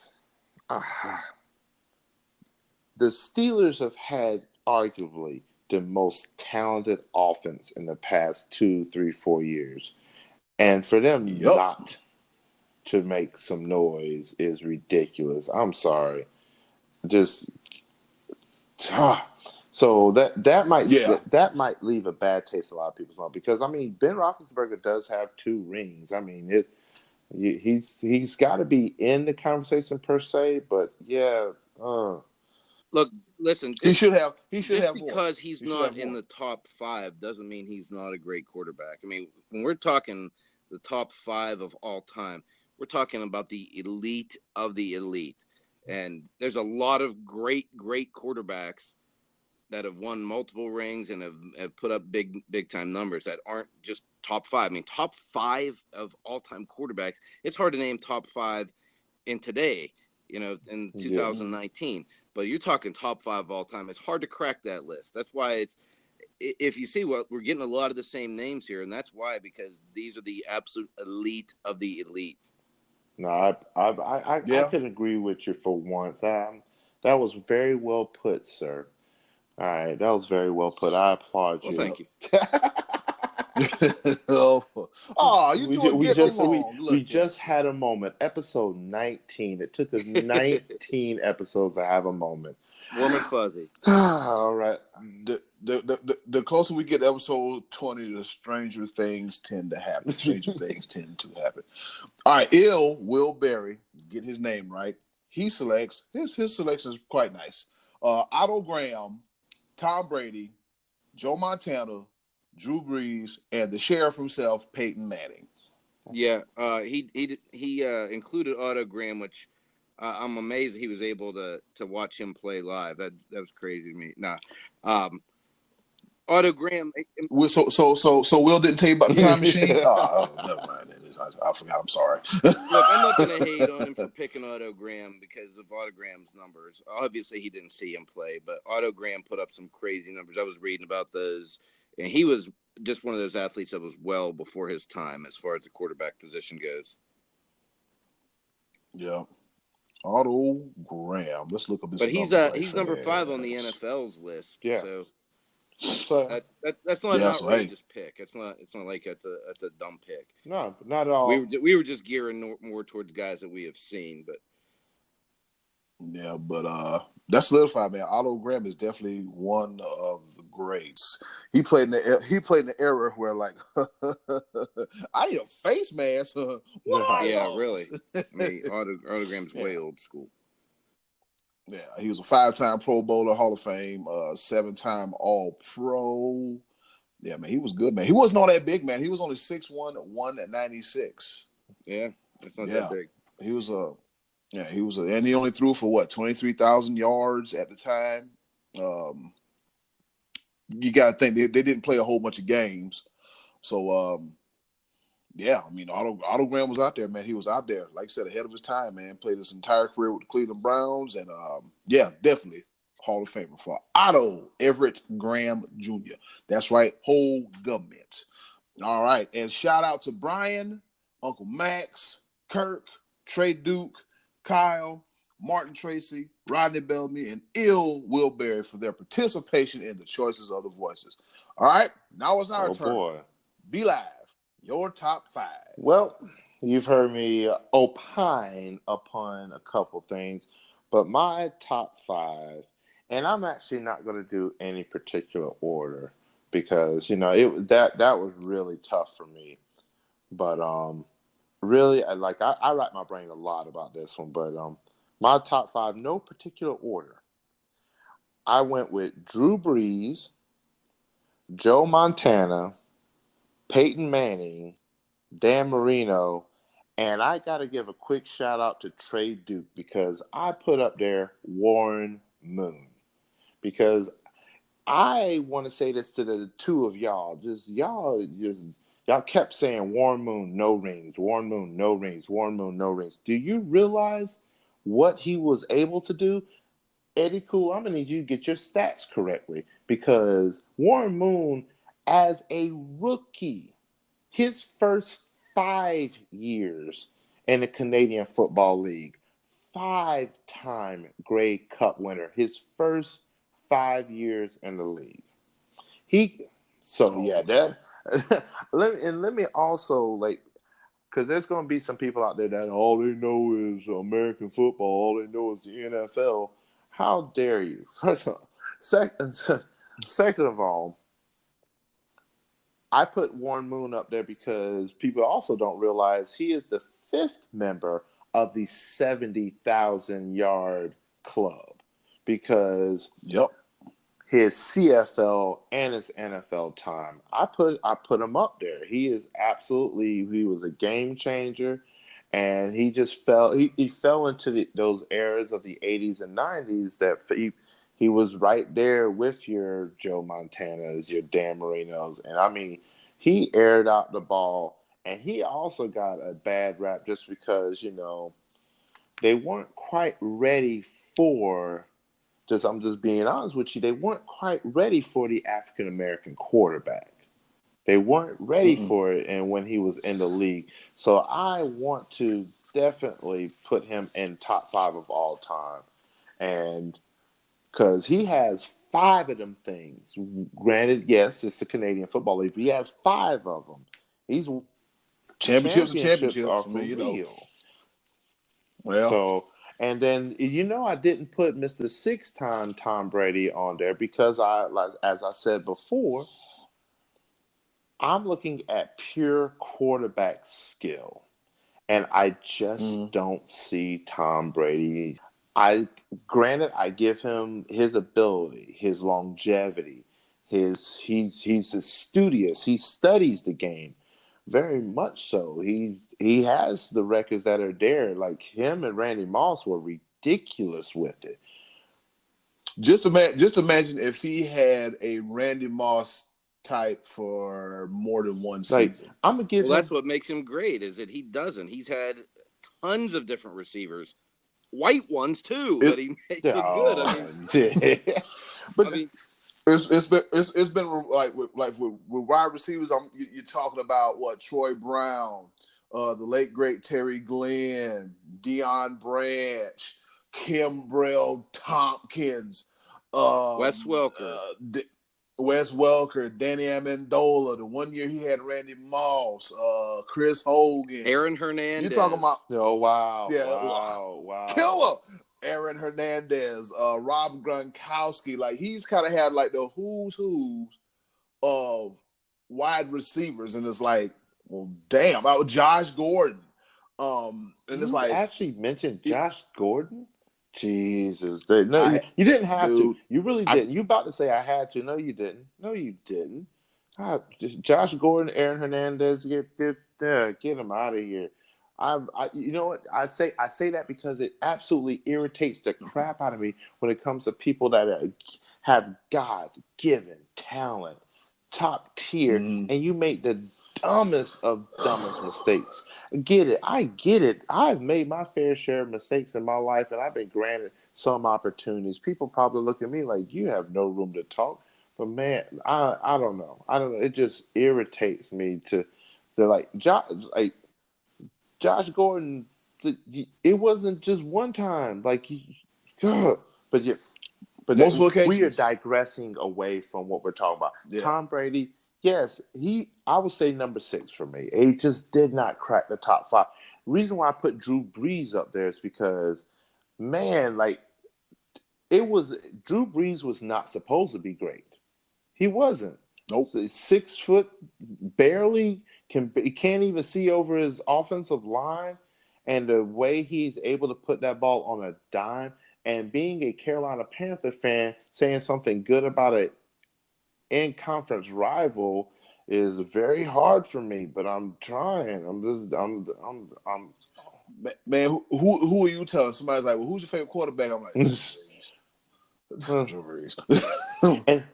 the Steelers have had arguably the most talented offense in the past 2, 3, 4 years, and for them not to make some noise is ridiculous. I'm sorry. Just so that might leave a bad taste in a lot of people's mouth because I mean Ben Roethlisberger does have 2 rings. I mean he's got to be in the conversation per se, but yeah.
Look, listen.
He should have
because
more.
He's not in the top 5 doesn't mean he's not a great quarterback. I mean, when we're talking the top 5 of all time, we're talking about the elite of the elite. And there's a lot of great quarterbacks that have won multiple rings and have put up big time numbers that aren't just top 5. I mean, top 5 of all time quarterbacks. It's hard to name top 5 in today, in 2019. But you're talking top 5 all time. It's hard to crack that list. That's why if you see what we're getting a lot of the same names here, and that's why because these are the absolute elite of the elite.
No, I can agree with you for once. That was very well put, sir. All right, that was very well put. I applaud you.
Well, thank you.
We just had a moment. Episode 19. It took us 19 episodes to have a moment.
Warm and fuzzy.
All right.
The closer we get to episode 20, the stranger things tend to happen. Stranger things tend to happen. All right, Will Berry, get his name right. He selects his selection is quite nice. Otto Graham, Tom Brady, Joe Montana, Drew Brees, and the sheriff himself, Peyton Manning.
Yeah, he included Otto Graham, which I'm amazed he was able to watch him play live. That was crazy to me. Otto Graham.
So Will didn't tell you about the time machine? Never mind. I forgot. I'm sorry.
Look, I'm not going to hate on him for picking Otto Graham because of Otto Graham's numbers. Obviously, he didn't see him play, but Otto Graham put up some crazy numbers. I was reading about those, and he was just one of those athletes that was well before his time as far as the quarterback position goes.
Yeah. Otto Graham. Let's look up his.
But he's number 5 on the NFL's list.
Yeah.
So that's not an outrageous pick. It's not like it's a dumb pick.
No, not at all.
We were just gearing more towards guys that we have seen, but
yeah, but that's solidified, man. Otto Graham is definitely one of the greats. He played in the era where like I need a face mask.
Really. I mean, Otto Graham's way old school.
Yeah, he was a 5-time Pro Bowler, Hall of Fame, 7-time All-Pro. Yeah, man, he was good, man. He wasn't all that big, man. He was only 6'1", 196.
Yeah, that's not that big.
He was and he only threw for 23,000 yards at the time. You got to think they didn't play a whole bunch of games, so Yeah, I mean, Otto Graham was out there, man. He was out there, like I said, ahead of his time, man. Played his entire career with the Cleveland Browns, and yeah, definitely Hall of Famer for Otto Everett Graham Jr. That's right, whole government. All right, and shout out to Brian, Uncle Max, Kirk, Trey Duke, Kyle, Martin Tracy, Rodney Bellamy, and Il Wilberry for their participation in the Choices of the Voices. All right, now it's our turn.
Boy.
Be Live. Your top 5.
Well, you've heard me opine upon a couple things, but my top 5, and I'm actually not going to do any particular order because that was really tough for me. But really, I rack my brain a lot about this one. But my top 5, no particular order. I went with Drew Brees, Joe Montana, Peyton Manning, Dan Marino, and I got to give a quick shout out to Trey Duke because I put up there Warren Moon because I want to say this to the two of y'all. Y'all kept saying Warren Moon, no rings, Warren Moon, no rings, Warren Moon, no rings. Do you realize what he was able to do? Eddie Cool, I'm going to need you to get your stats correctly because Warren Moon, as a rookie, his first 5 years in the Canadian Football League, 5-time Grey Cup winner, his first 5 years in the league. Let me also, because there's going to be some people out there that all they know is American football, all they know is the NFL. How dare you? First of all, second of all, I put Warren Moon up there because people also don't realize he is the 5th member of the 70,000-yard club because his CFL and his NFL time. I put him up there. He was a game changer, and he just fell into those eras of the 80s and 90s that he was right there with your Joe Montanas, your Dan Marinos. And I mean, he aired out the ball, and he also got a bad rap just because, they weren't quite ready for, I'm just being honest with you, they weren't quite ready for the African-American quarterback. They weren't ready for it and when he was in the league. So I want to definitely put him in top 5 of all time. And because he has 5 of them things. Granted, yes, it's the Canadian Football League, but he has 5 of them. He's championships are for real.
Well,
so, and then I didn't put Mr. 6-time Tom Brady on there because as I said before, I'm looking at pure quarterback skill, and I just don't see Tom Brady. I give him his ability, his longevity, he's studious. He studies the game very much so. He has the records that are there. Like him and Randy Moss were ridiculous with it.
Just imagine if he had a Randy Moss type for more than one season.
I'm gonna give him.
That's what makes him great is that he doesn't. He's had tons of different receivers. White ones too, that he made good. I mean,
but it's been like with wide receivers. You're talking about Troy Brown, the late great Terry Glenn, Deion Branch, Kimbrell Tompkins,
Wes Welker.
Wes Welker, Danny Amendola. The one year he had Randy Moss, Chris Hogan,
Aaron Hernandez.
You're talking about
wow,
killer. Aaron Hernandez, Rob Gronkowski. Like he's kind of had like the who's of wide receivers, and it's like, well, damn, about Josh Gordon. And it's like
actually mentioned Josh Gordon. Jesus, you didn't have to. You really didn't. You about to say I had to? No, you didn't. No, you didn't. Josh Gordon, Aaron Hernandez, get him out of here. You know what? I say that because it absolutely irritates the crap out of me when it comes to people that have God-given talent, top tier, and you make the dumbest of dumbest mistakes. Get it. I get it. I've made my fair share of mistakes in my life, and I've been granted some opportunities. People probably look at me like, you have no room to talk. But man, I don't know. I don't know. It just irritates me to like Josh Gordon. It wasn't just one time. Like, God, but yeah, but
Multiple
we are
occasions.
digressing away from what we're talking about.
Yeah.
Tom Brady, yes, I would say number 6 for me. He just did not crack the top 5. Reason why I put Drew Brees up there is because, man, like Drew Brees was not supposed to be great. He wasn't.
Nope.
So 6 foot, barely he can't even see over his offensive line, and the way he's able to put that ball on a dime. And being a Carolina Panther fan, saying something good about an in-conference rival is very hard for me. But I'm trying. I'm.
Man, who are you telling? Somebody's like, well, who's your favorite quarterback? I'm like, Drew Brees.
And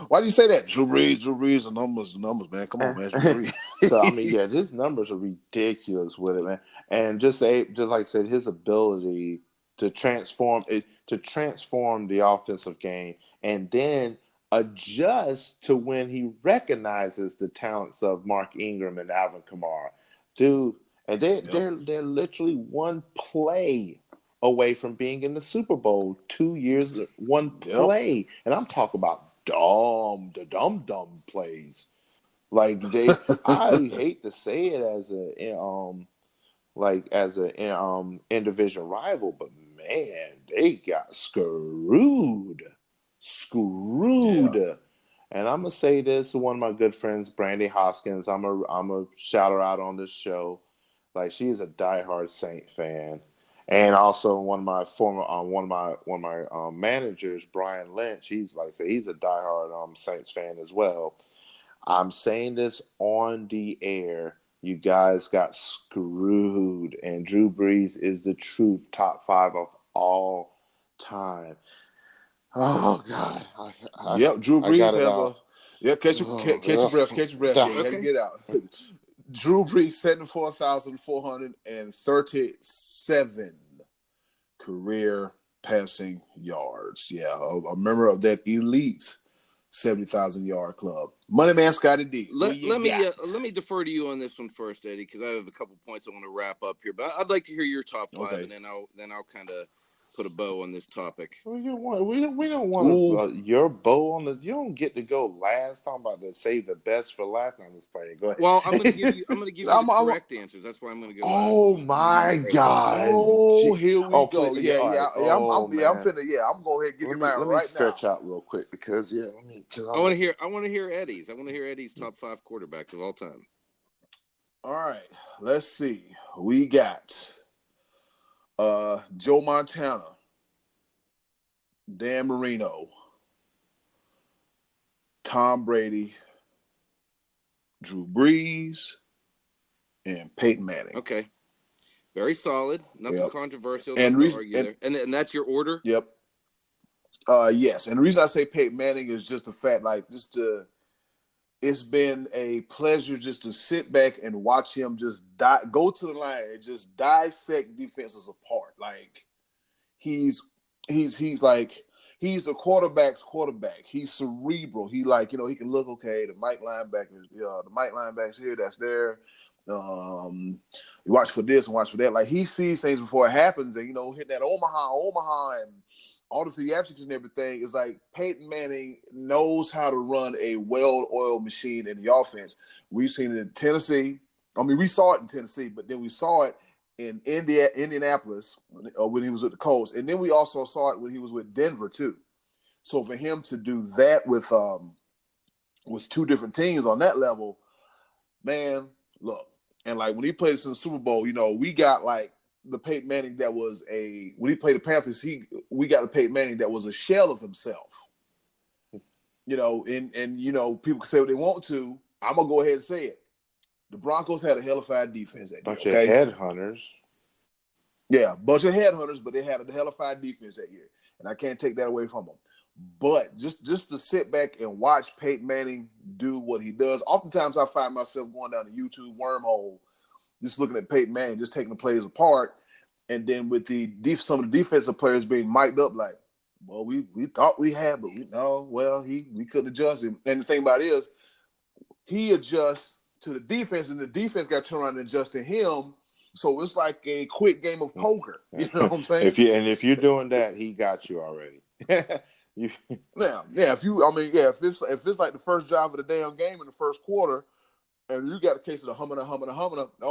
why do you say that? Drew Brees, the numbers, man. Come on, man. Drew Brees.
So I mean, yeah, his numbers are ridiculous with it, man. And just like I said, his ability to transform the offensive game, and then adjust to when he recognizes the talents of Mark Ingram and Alvin Kamara, dude. And they're literally one play away from being in the Super Bowl 2 years, one play, and I'm talking about dumb plays. Like I hate to say it as in division rival, but man, they got screwed.
Yeah.
And I'm gonna say this to one of my good friends, Brandy Hoskins. I'm a shout her out on this show. Like, she's a diehard Saint fan, and also one of my managers, Brian Lynch. He's a diehard Saints fan as well. I'm saying this on the air. You guys got screwed, and Drew Brees is the truth, top 5 of all time. Oh God!
Drew Brees has
out.
catch your breath. Yeah, you had to get out. Drew Brees 74,437 career passing yards. Yeah, a member of that elite 70,000 yard club. Money man Scotty D.
Let me defer to you on this one first, Eddie, because I have a couple points I want to wrap up here. But I'd like to hear your top 5, and then I'll kind of put a bow on this topic.
We don't want your bow on the. You don't get to go last. Talking about to save the best for last. I'm just playing. Go ahead.
Well, I'm going to give you the correct answers. That's why I'm going to go.
Oh
last.
My God!
Oh, here we go.
Please,
yeah. I'm going to go ahead and give you mine right now.
Let me stretch out real quick because I
want to hear Eddie's. I want to hear Eddie's top 5 quarterbacks of all time.
All right, let's see. We got Joe Montana, Dan Marino, Tom Brady, Drew Brees, and Peyton Manning.
Okay. Very solid. Nothing controversial.
And
that's your order?
Yep. Yes. And the reason I say Peyton Manning is just the fact, it's been a pleasure just to sit back and watch him just go to the line and just dissect defenses apart. Like, he's a quarterback's quarterback. He's cerebral. He can look, okay, the Mike linebackers here, that's there. You watch for this and watch for that. Like, he sees things before it happens, and hit that Omaha and all the theatrics and everything. Is like Peyton Manning knows how to run a well-oiled machine in the offense. We've seen it in Tennessee. I mean, we saw it in Tennessee, but then we saw it in Indianapolis when he was with the Colts, and then we also saw it when he was with Denver too. So for him to do that with 2 different teams on that level, man, look. And like when he played us in the Super Bowl, we got like the Peyton Manning that was when he played the Panthers, we got the Peyton Manning that was a shell of himself. And people can say what they want to. I'm gonna go ahead and say it. The Broncos had a hellified defense that
bunch
year.
Bunch of headhunters.
Yeah, bunch of headhunters, but they had a hellified defense that year, and I can't take that away from them. But just to sit back and watch Peyton Manning do what he does, oftentimes I find myself going down the YouTube wormhole, just looking at Peyton Manning, just taking the plays apart, and then with some of the defensive players being mic'd up, like, well, we thought we had, but we couldn't adjust him. And the thing about it is, he adjusts to the defense, and the defense got to turn around and adjust to him. So it's like a quick game of poker. You know what I'm saying?
If you're doing that, he got you already.
If it's like the first drive of the damn game in the first quarter, and you got a case of the humming, oh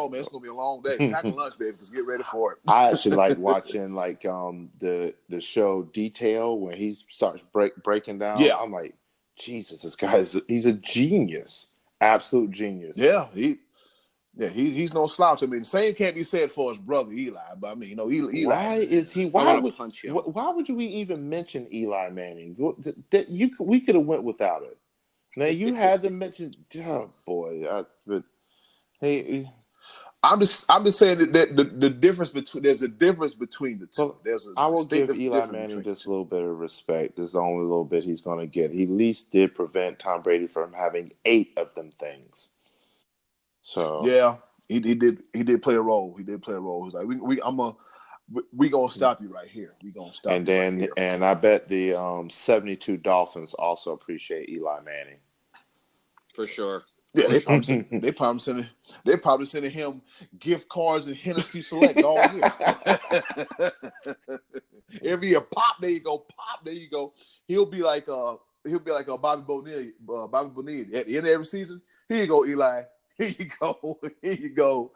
man, it's gonna be a long day. Pack a lunch, baby, because get ready for it.
I actually like watching the show Detail when he starts breaking down.
Yeah.
I'm like, Jesus, this guy he's a genius, absolute genius.
Yeah, he's no slouch. I mean, the same can't be said for his brother Eli. But I mean, Eli.
Why would you even mention Eli Manning? We could have went without it. Now you had to mention. Oh boy,
I'm just saying that the difference there's a difference between the two.
I will give Eli Manning just a little bit of respect. There's the only little bit he's going to get. He at least did prevent Tom Brady from having 8 of them things. So
yeah, he did play a role. He did play a role. He's like, we gonna stop you right here. We gonna stop.
And I bet the 72 Dolphins also appreciate Eli Manning
for sure.
Yeah, they probably sending him gift cards and Hennessy Select all year. Every year, pop, there you go. He'll be like Bobby Bonilla at the end of every season. Here you go, Eli. Here you go,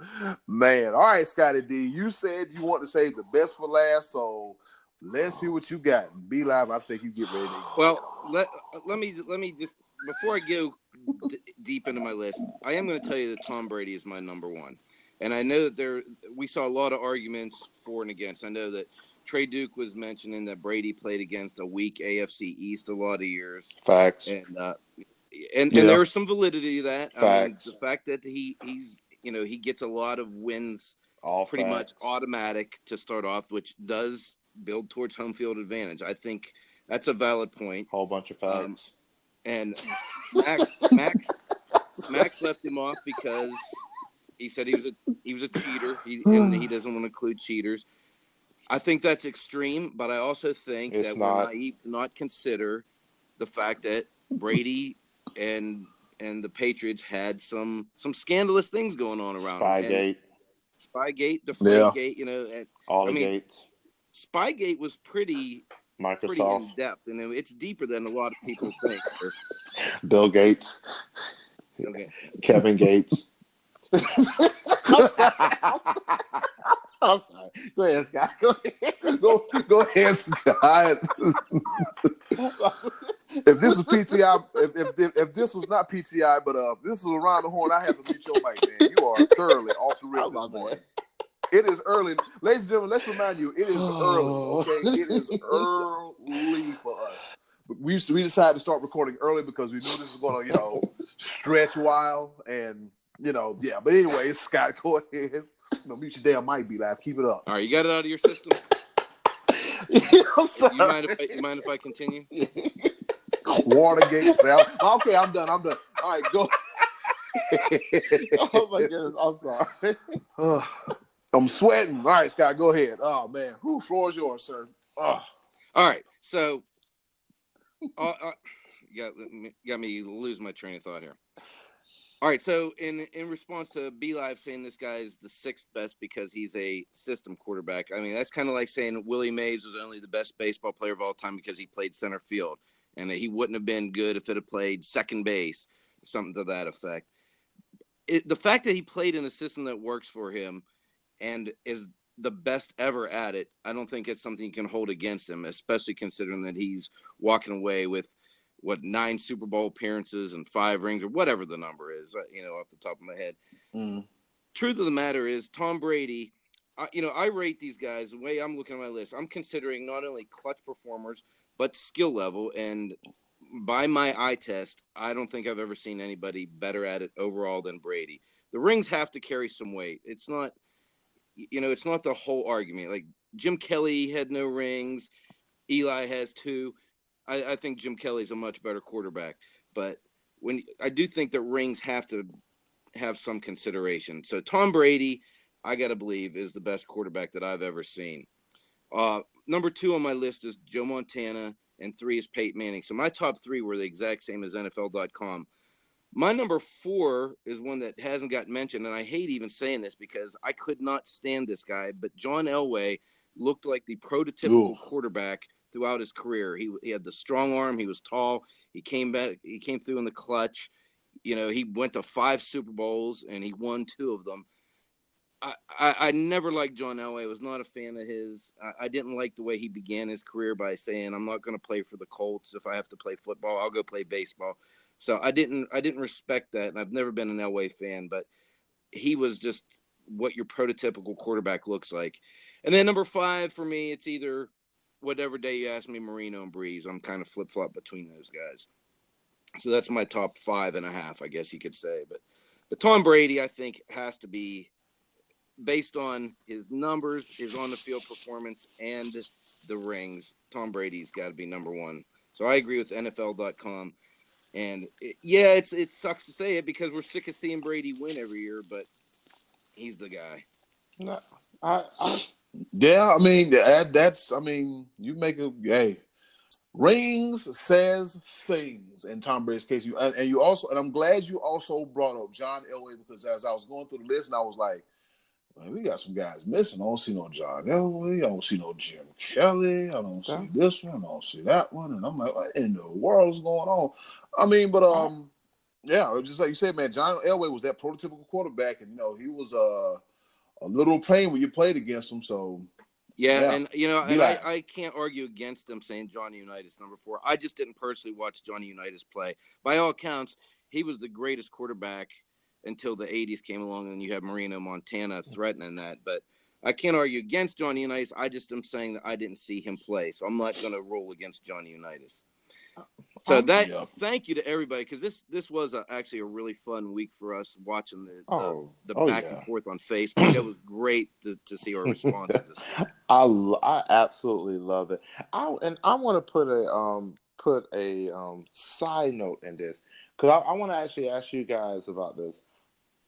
man. All right, Scotty D. You said you want to save the best for last, so let's see what you got. Be live. I think you get ready.
Well, let me just before I go deep into my list, I am going to tell you that Tom Brady is my number one, and I know that we saw a lot of arguments for and against. I know that Trey Duke was mentioning that Brady played against a weak AFC East a lot of years.
Facts.
And there was some validity to that.
Facts.
I mean, the fact that he gets a lot of wins,
all
pretty
facts.
much automatic to start off, which does build towards home field advantage. I think that's a valid point.
Whole bunch of facts.
And Max left him off because he said he was a cheater. And he doesn't want to include cheaters. I think that's extreme, but I also think we're naive to not consider the fact that Brady and the Patriots had some scandalous things going on around Spygate, Deflategate,
all the gates.
Spygate was pretty in depth, and it's deeper than a lot of people think.
Bill Gates, Kevin Gates. I'm sorry. Go ahead, Scott.
Go ahead, Scott. If this is PTI, if this was not PTI, but this is around the horn, I have to mute your mic, man. You are thoroughly off the rip this morning. It is early, ladies and gentlemen. Let's remind you, it is early. Okay, it is early for us. We decided to start recording early because we knew this was going to, stretch a while, and yeah. But anyway, Scott, go ahead. Mute your damn mic, be live. Keep it up.
All right, you got it out of your system. You mind if I continue?
Watergate sound. Okay, I'm done. All right, go.
Oh my goodness, I'm sorry.
I'm sweating. All right, Scott, go ahead. Oh man, floor is yours, sir.
All right, so got me lose my train of thought here. All right, so in response to B Live saying this guy is the 6th best because he's a system quarterback, I mean, that's kind of like saying Willie Mays was only the best baseball player of all time because he played center field, and that he wouldn't have been good if it had played second base, or something to that effect. The fact that he played in a system that works for him and is the best ever at it, I don't think it's something you can hold against him, especially considering that he's walking away with 9 Super Bowl appearances and 5 rings or whatever the number is, off the top of my head. Truth of the matter is Tom Brady, I rate these guys the way I'm looking at my list. I'm considering not only clutch performers, but skill level. And by my eye test, I don't think I've ever seen anybody better at it overall than Brady. The rings have to carry some weight. It's not, it's not the whole argument. Like Jim Kelly had no rings. Eli has 2. I think Jim Kelly's a much better quarterback, but I do think that rings have to have some consideration. So Tom Brady, I got to believe, is the best quarterback that I've ever seen. Number 2 on my list is Joe Montana, and 3 is Peyton Manning. So my top 3 were the exact same as NFL.com. My number 4 is one that hasn't gotten mentioned, and I hate even saying this because I could not stand this guy, but John Elway looked like the prototypical quarterback throughout his career. He had the strong arm. He was tall. He came back. He came through in the clutch. He went to 5 Super Bowls, and he won 2 of them. I never liked John Elway. I was not a fan of his. I didn't like the way he began his career by saying, I'm not going to play for the Colts. If I have to play football, I'll go play baseball. So I didn't respect that, and I've never been an Elway fan, but he was just what your prototypical quarterback looks like. And then number 5 for me, it's either whatever day you ask me, Marino and Breeze. I'm kind of flip-flop between those guys. So that's my top 5.5, I guess you could say. But Tom Brady, I think, has to be, based on his numbers, his on-the-field performance, and the rings, Tom Brady's got to be number 1. So I agree with NFL.com. And it sucks to say it because we're sick of seeing Brady win every year, but he's the guy.
No,
Yeah, I mean that's. I mean, you make rings says things in Tom Brady's case. And I'm glad you also brought up John Elway, because as I was going through the list, and I was like, man, we got some guys missing. I don't see no John Elway. I don't see no Jim Kelly. I don't see this one. I don't see that one. And I'm like, what in the world is going on? I mean, but yeah, just like you said, man, John Elway was that prototypical quarterback, and he was a little pain when you played against him. So
yeah. And I can't argue against them saying Johnny Unitas number 4. I just didn't personally watch Johnny Unitas play. By all accounts, he was the greatest quarterback until the 80s came along, and you have Marino Montana threatening that. But I can't argue against Johnny Unitas. I just am saying that I didn't see him play, so I'm not going to rule against Johnny Unitas. So thank you to everybody, because this was actually a really fun week for us watching the back and forth on Facebook. It was great to see our responses this week.
I absolutely love it. I want to put a side note in this, because I want to actually ask you guys about this.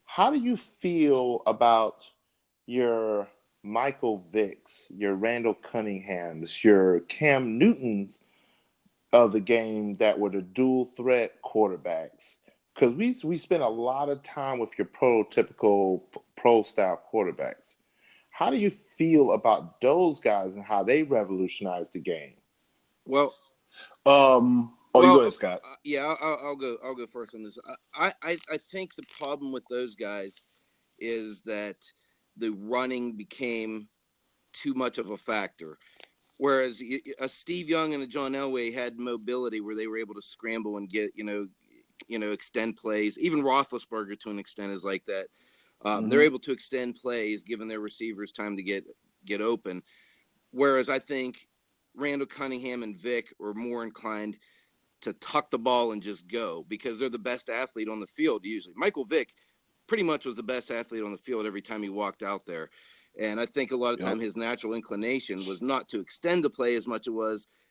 How do you feel about your Michael Vicks, your Randall Cunninghams, your Cam Newtons of the game that were the dual threat quarterbacks? Because we spent a lot of time with your prototypical pro style quarterbacks. How do you feel about those guys and how they revolutionized the game?
Well,
you go ahead, Scott.
I'll go first on this. I think the problem with those guys is that the running became too much of a factor. Whereas a Steve Young and a John Elway had mobility where they were able to scramble and get, extend plays. Even Roethlisberger, to an extent, is like that. They're able to extend plays, giving their receivers time to get open. Whereas I think Randall Cunningham and Vic were more inclined to tuck the ball and just go, because they're the best athlete on the field usually. Michael Vick pretty much was the best athlete on the field every time he walked out there. And I think a lot of time his natural inclination was not to extend the play as much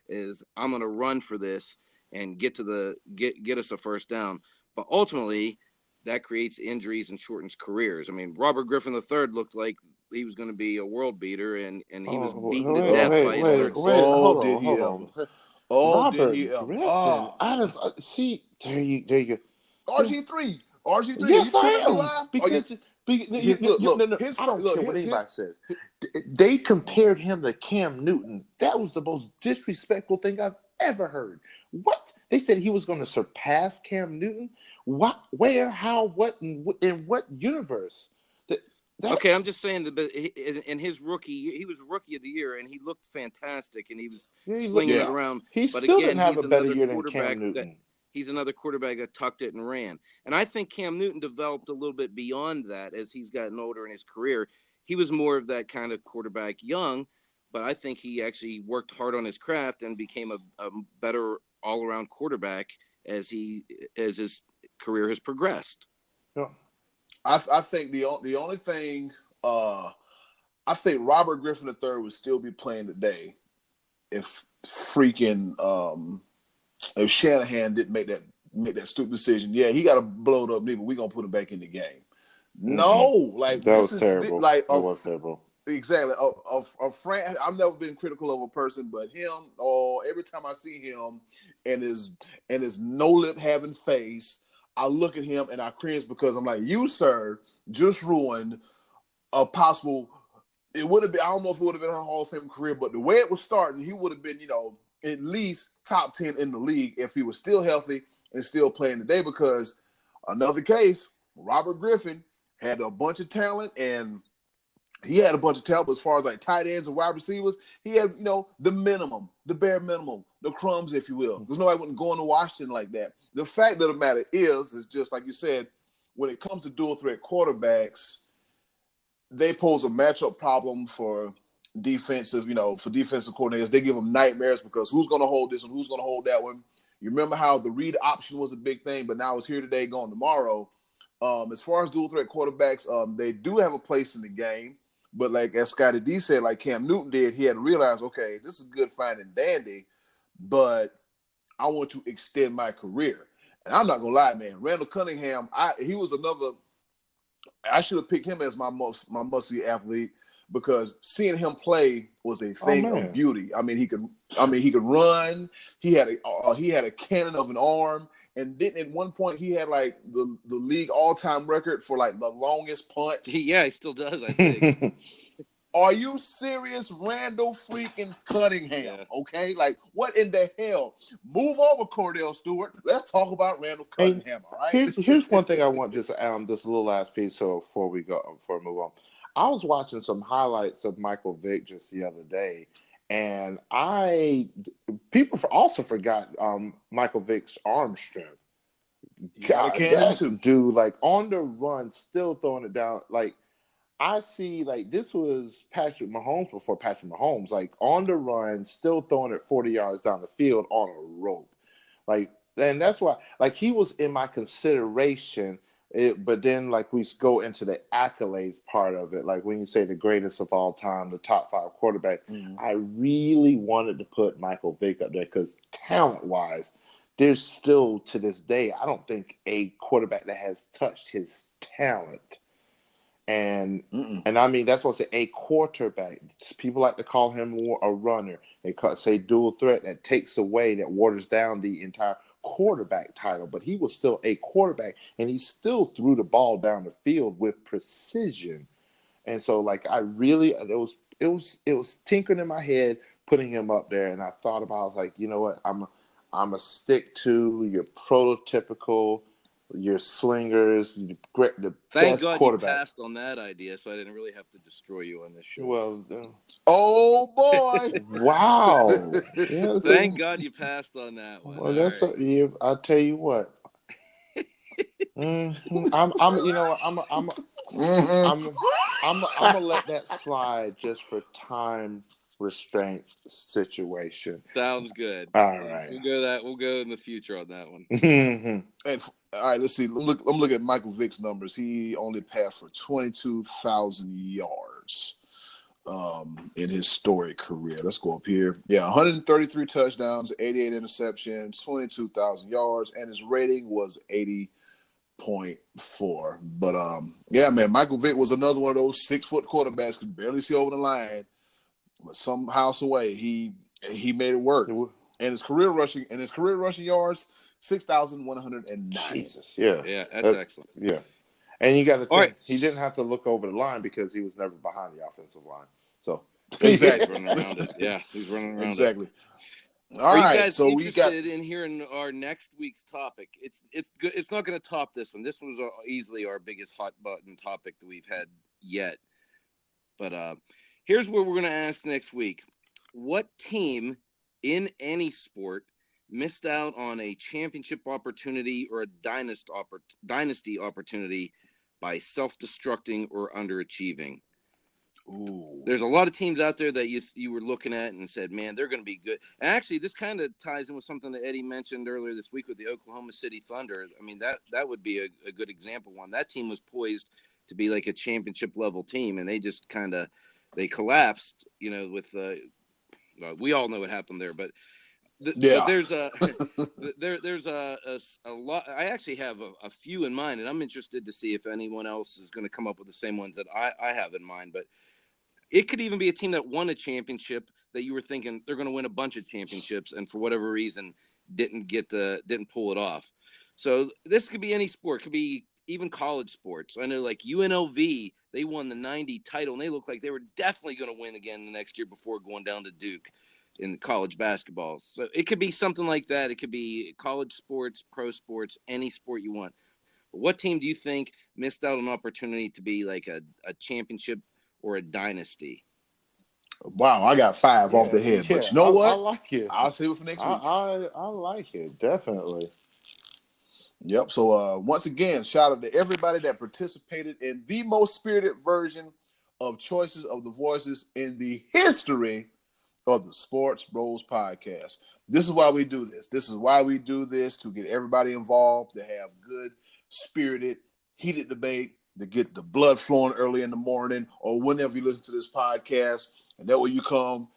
as I'm going to run for this and get us a first down. But ultimately, that creates injuries and shortens careers. I mean, Robert Griffin III looked like he was going to be a world beater, and he was beaten to death by his third season.
Robert Griffin. See, there you go.
RG3.
Yes, I am. Because I don't care what anybody says. They compared him to Cam Newton. That was the most disrespectful thing I've ever heard. What? They said he was going to surpass Cam Newton? What? Where? How? What? In what universe?
Okay, I'm just saying that in his rookie, he was rookie of the year, and he looked fantastic, and he was slinging it around.
He still didn't have a better year than Cam Newton.
He's another quarterback that tucked it and ran. And I think Cam Newton developed a little bit beyond that as he's gotten older in his career. He was more of that kind of quarterback young, but I think he actually worked hard on his craft and became a better all-around quarterback as his career has progressed.
Yeah.
I think the only thing I think Robert Griffin III would still be playing today if freaking if Shanahan didn't make that stupid decision, yeah, he got a blowed up knee, but we're gonna put him back in the game. No, like
that
this
was
is
terrible.
like
that was terrible.
Exactly. A friend. I've never been critical of a person, but him. Oh, every time I see him and his no lip having face, I look at him and I cringe because I'm like, you, sir, just ruined a possible. It would have been. I don't know if it would have been a Hall of Fame career, but the way it was starting, he would have been, at least top 10 in the league if he was still healthy and still playing today. Because another case, Robert Griffin had a bunch of talent and. He had a bunch of talent, but as far as like tight ends and wide receivers, he had, the minimum, the bare minimum, the crumbs, if you will. Because nobody wouldn't go into Washington like that. The fact of the matter is just like you said, when it comes to dual threat quarterbacks, they pose a matchup problem for defensive coordinators. They give them nightmares because who's going to hold this and who's going to hold that one. You remember how the read option was a big thing, but now it's here today, gone tomorrow. As far as dual threat quarterbacks, they do have a place in the game. But like as Scotty D said, like Cam Newton did, he had to realize, okay, this is good, fine, and dandy, but I want to extend my career. And I'm not gonna lie, man. Randall Cunningham, he was another. I should have picked him as my must-see athlete because seeing him play was a thing of beauty. I mean, he could run. He had a cannon of an arm. And then at one point he had like the league all-time record for like the longest punt.
Yeah, he still does, I think.
Are you serious, Randall freaking Cunningham? Yeah. Okay, like what in the hell? Move over, Cordell Stewart. Let's talk about Randall Cunningham. All right.
Here's one thing I want just this little last piece. So before we move on, I was watching some highlights of Michael Vick just the other day. And people also forgot Michael Vick's arm strength. God, that dude, like on the run, still throwing it down. Like I see, like this was Patrick Mahomes before Patrick Mahomes. Like on the run, still throwing it 40 yards down the field on a rope. Like, and that's why, like he was in my consideration. But then, like, we go into the accolades part of it. Like, when you say the greatest of all time, the top 5 quarterback, I really wanted to put Michael Vick up there because talent-wise, there's still, to this day, I don't think a quarterback that has touched his talent. And I mean, that's what I say, a quarterback. People like to call him more a runner. They say dual threat. That takes away, that waters down the entire quarterback title, but he was still a quarterback and he still threw the ball down the field with precision. And so like it was tinkering in my head putting him up there, and I thought about, I was like, you know what, I'm a stick to your prototypical, your slingers, the
Thank
best
God
quarterback.
you passed on that idea, so I didn't really have to destroy you on this show.
Well,
oh boy!
Wow! Yeah,
thank God you passed on that one.
Well, that's right. I'll tell you what. I'm gonna let that slide just for time restraint situation.
Sounds good.
All right,
we'll go in the future on that one.
And all right, let's see. I'm looking at Michael Vick's numbers. He only passed for 22,000 yards in his storied career. Let's go up here. Yeah, 133 touchdowns, 88 interceptions, 22,000 yards, and his rating was 80.4. But yeah, man, Michael Vick was another one of those 6-foot quarterbacks could barely see over the line, but somehow, some way, he made it work. And his career rushing yards, 6,109.
Jesus, yeah,
that's excellent.
Yeah. And you got to think, he didn't have to look over the line because he was never behind the offensive line. So
exactly, running around it. Yeah, he's running around
exactly.
It.
All right,
you guys
so
interested in hearing our next week's topic? It's good. It's not going to top this one. This was easily our biggest hot button topic that we've had yet. But here's what we're going to ask next week: what team in any sport missed out on a championship opportunity or a dynasty opportunity by self-destructing or underachieving?
Ooh.
There's a lot of teams out there that you were looking at and said, man, they're going to be good. And actually, this kind of ties in with something that Eddie mentioned earlier this week with the Oklahoma City Thunder. I mean, that would be a good example one. That team was poised to be like a championship level team, and they just they collapsed, with we all know what happened there. But
Yeah.
But there's there's a lot. I actually have a few in mind, and I'm interested to see if anyone else is going to come up with the same ones that I have in mind. But it could even be a team that won a championship that you were thinking they're going to win a bunch of championships, and for whatever reason didn't pull it off. So this could be any sport. It could be even college sports. I know like UNLV, they won the 90 title, and they looked like they were definitely going to win again the next year before going down to Duke in college basketball. So it could be something like that. It could be college sports, pro sports, any sport you want. What team do you think missed out on an opportunity to be like a championship or a dynasty?
Wow, I got 5 off the head. But you know
I
what?
like it.
I'll save it for next week.
I like it, definitely.
Yep. So once again, shout out to everybody that participated in the most spirited version of Choices of the Voices in the history of the SportsBros Podcast. This is why we do this. This is why we do this, to get everybody involved, to have good, spirited, heated debate, to get the blood flowing early in the morning or whenever you listen to this podcast. And that way you come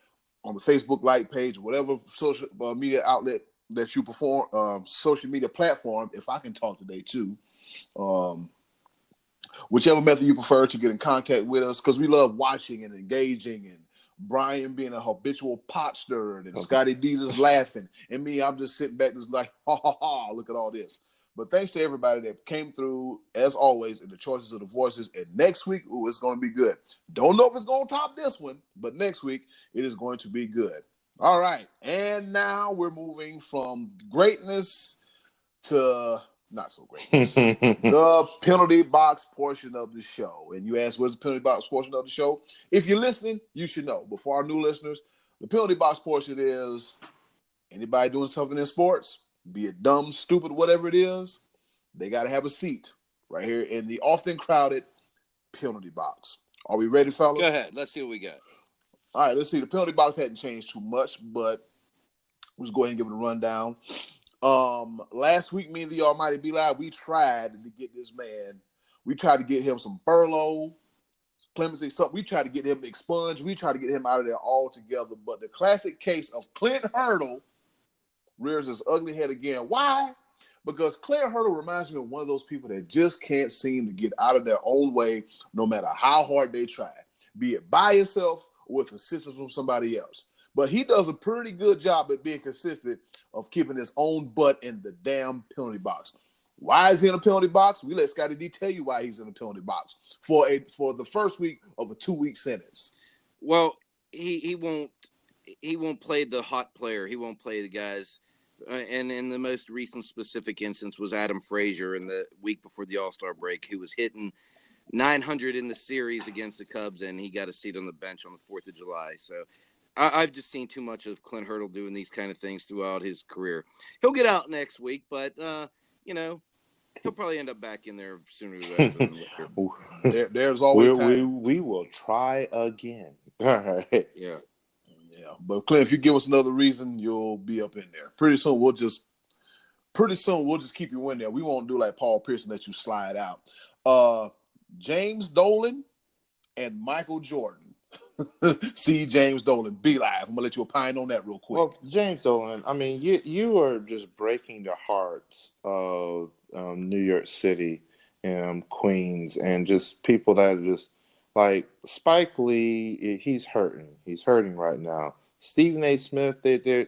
on the Facebook like page, whatever social media outlet that you perform, social media platform, if I can talk today too, whichever method you prefer to get in contact with us, because we love watching and engaging, and Brian being a habitual pot stirrer, and Scotty D just laughing, and me, I'm just sitting back just like, ha ha ha, look at all this. But thanks to everybody that came through, as always, in the Choices of the Voices. And next week, it's going to be good. Don't know if it's going to top this one, but next week, it is going to be good. All right. And now we're moving from greatness to not so greatness. The penalty box portion of the show. And you ask, what's the penalty box portion of the show? If you're listening, you should know. But for our new listeners, the penalty box portion is anybody doing something in sports, be it dumb, stupid, whatever it is, they got to have a seat right here in the often crowded penalty box. Are we ready, fellas?
Go ahead. Let's see what we got.
All right, let's see. The penalty box hadn't changed too much, but let's go ahead and give it a rundown. Last week, me and the Almighty Be Live, we tried to get this man. We tried to get him some furlough, clemency, something. We tried to get him expunged. We tried to get him out of there altogether. But the classic case of Clint Hurdle rears his ugly head again. Why? Because Clint Hurdle reminds me of one of those people that just can't seem to get out of their own way, no matter how hard they try, be it by yourself or with assistance from somebody else. But he does a pretty good job at being consistent of keeping his own butt in the damn penalty box. Why is he in a penalty box? We let Scotty D tell you why he's in a penalty box for the first week of a 2-week sentence.
Well, he won't play the hot player. He won't play the guys. And in the most recent specific instance was Adam Frazier in the week before the All-Star break, who was hitting 900 in the series against the Cubs, and he got a seat on the bench on the 4th of July. So I've just seen too much of Clint Hurdle doing these kind of things throughout his career. He'll get out next week, but, he'll probably end up back in there sooner than later.
There's always time.
We will try again. All right.
Yeah.
Yeah, but Clint, if you give us another reason, you'll be up in there. Pretty soon we'll just keep you in there. We won't do like Paul Pierce and let you slide out. James Dolan and Michael Jordan. See James Dolan, Be Live. I'm gonna let you opine on that real quick.
Well, James Dolan, I mean, you are just breaking the hearts of New York City and Queens, and just people that are just like Spike Lee. He's hurting. He's hurting right now. Stephen A. Smith, they're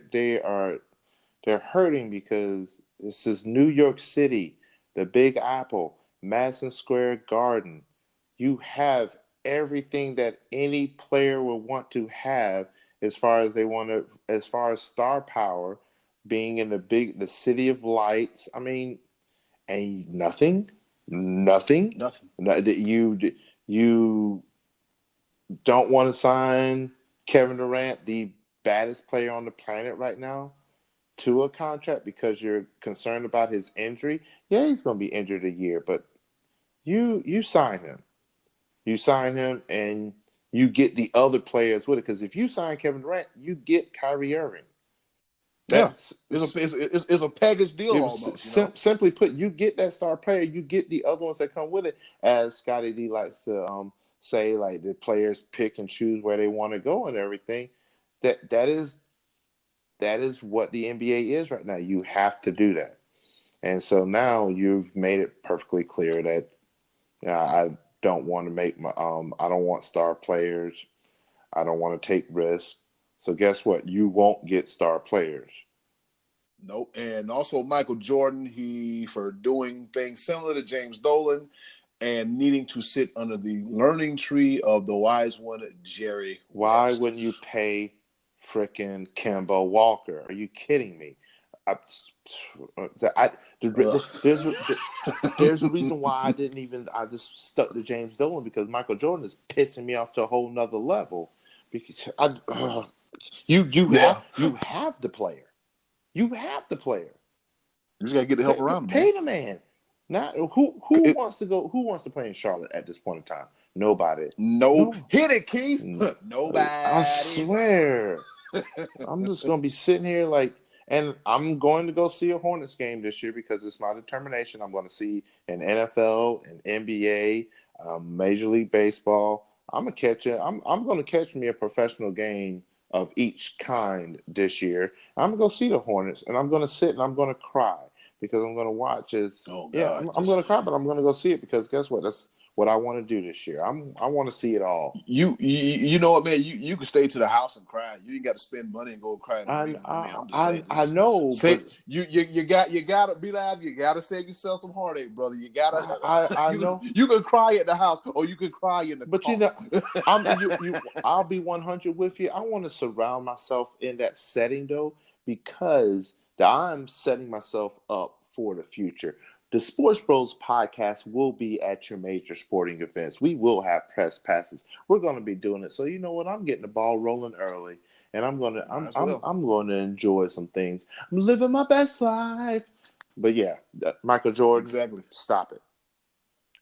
hurting because this is New York City, the Big Apple, Madison Square Garden. You have everything that any player would want to have as far as star power, being in the city of lights. I mean, and nothing. You don't want to sign Kevin Durant, the baddest player on the planet right now, to a contract because you're concerned about his injury. Yeah, he's going to be injured a year, but you sign him. You sign him and you get the other players with it. Because if you sign Kevin Durant, you get Kyrie Irving.
It's a package deal almost.
Simply put, you get that star player, you get the other ones that come with it. As Scotty D likes to say, like the players pick and choose where they want to go and everything. That is that is what the NBA is right now. You have to do that. And so now you've made it perfectly clear that I don't want to make my I don't want star players. I don't want to take risks. So guess what? You won't get star players.
Nope. And also Michael Jordan, he for doing things similar to James Dolan and needing to sit under the learning tree of the wise one, Jerry
Why
West.
wouldn't you pay frickin' Kemba Walker? Are you kidding me? There's a reason why I just stuck to James Dolan, because Michael Jordan is pissing me off to a whole nother level. Because you have the player. You have the player.
You just gotta get the help around him.
Pay the man. Not who wants to play in Charlotte at this point in time? Nobody.
No. Hit it, Keith. Nobody.
I swear. I'm just gonna be sitting here and I'm going to go see a Hornets game this year because it's my determination. I'm going to see an NFL, an NBA, Major League Baseball. I'm going to catch me a professional game of each kind this year. I'm going to go see the Hornets, and I'm going to sit and I'm going to cry because I'm going to watch it. I'm going to cry, but I'm going to go see it because guess what? That's what I want to do this year. I want to see it all.
You know what, man? You can stay to the house and cry. You ain't got to spend money and go cry.
I know.
You gotta be loud. You gotta save yourself some heartache, brother. You gotta.
I know.
You can cry at the house, or you can cry in the.
But
car.
I'll be 100 with you. I want to surround myself in that setting though, because I'm setting myself up for the future. The SportsBros Podcast will be at your major sporting events. We will have press passes. We're going to be doing it. So you know what? I'm getting the ball rolling early, and I'm going to enjoy some things. I'm living my best life. But yeah, Michael Jordan.
Exactly.
Stop it.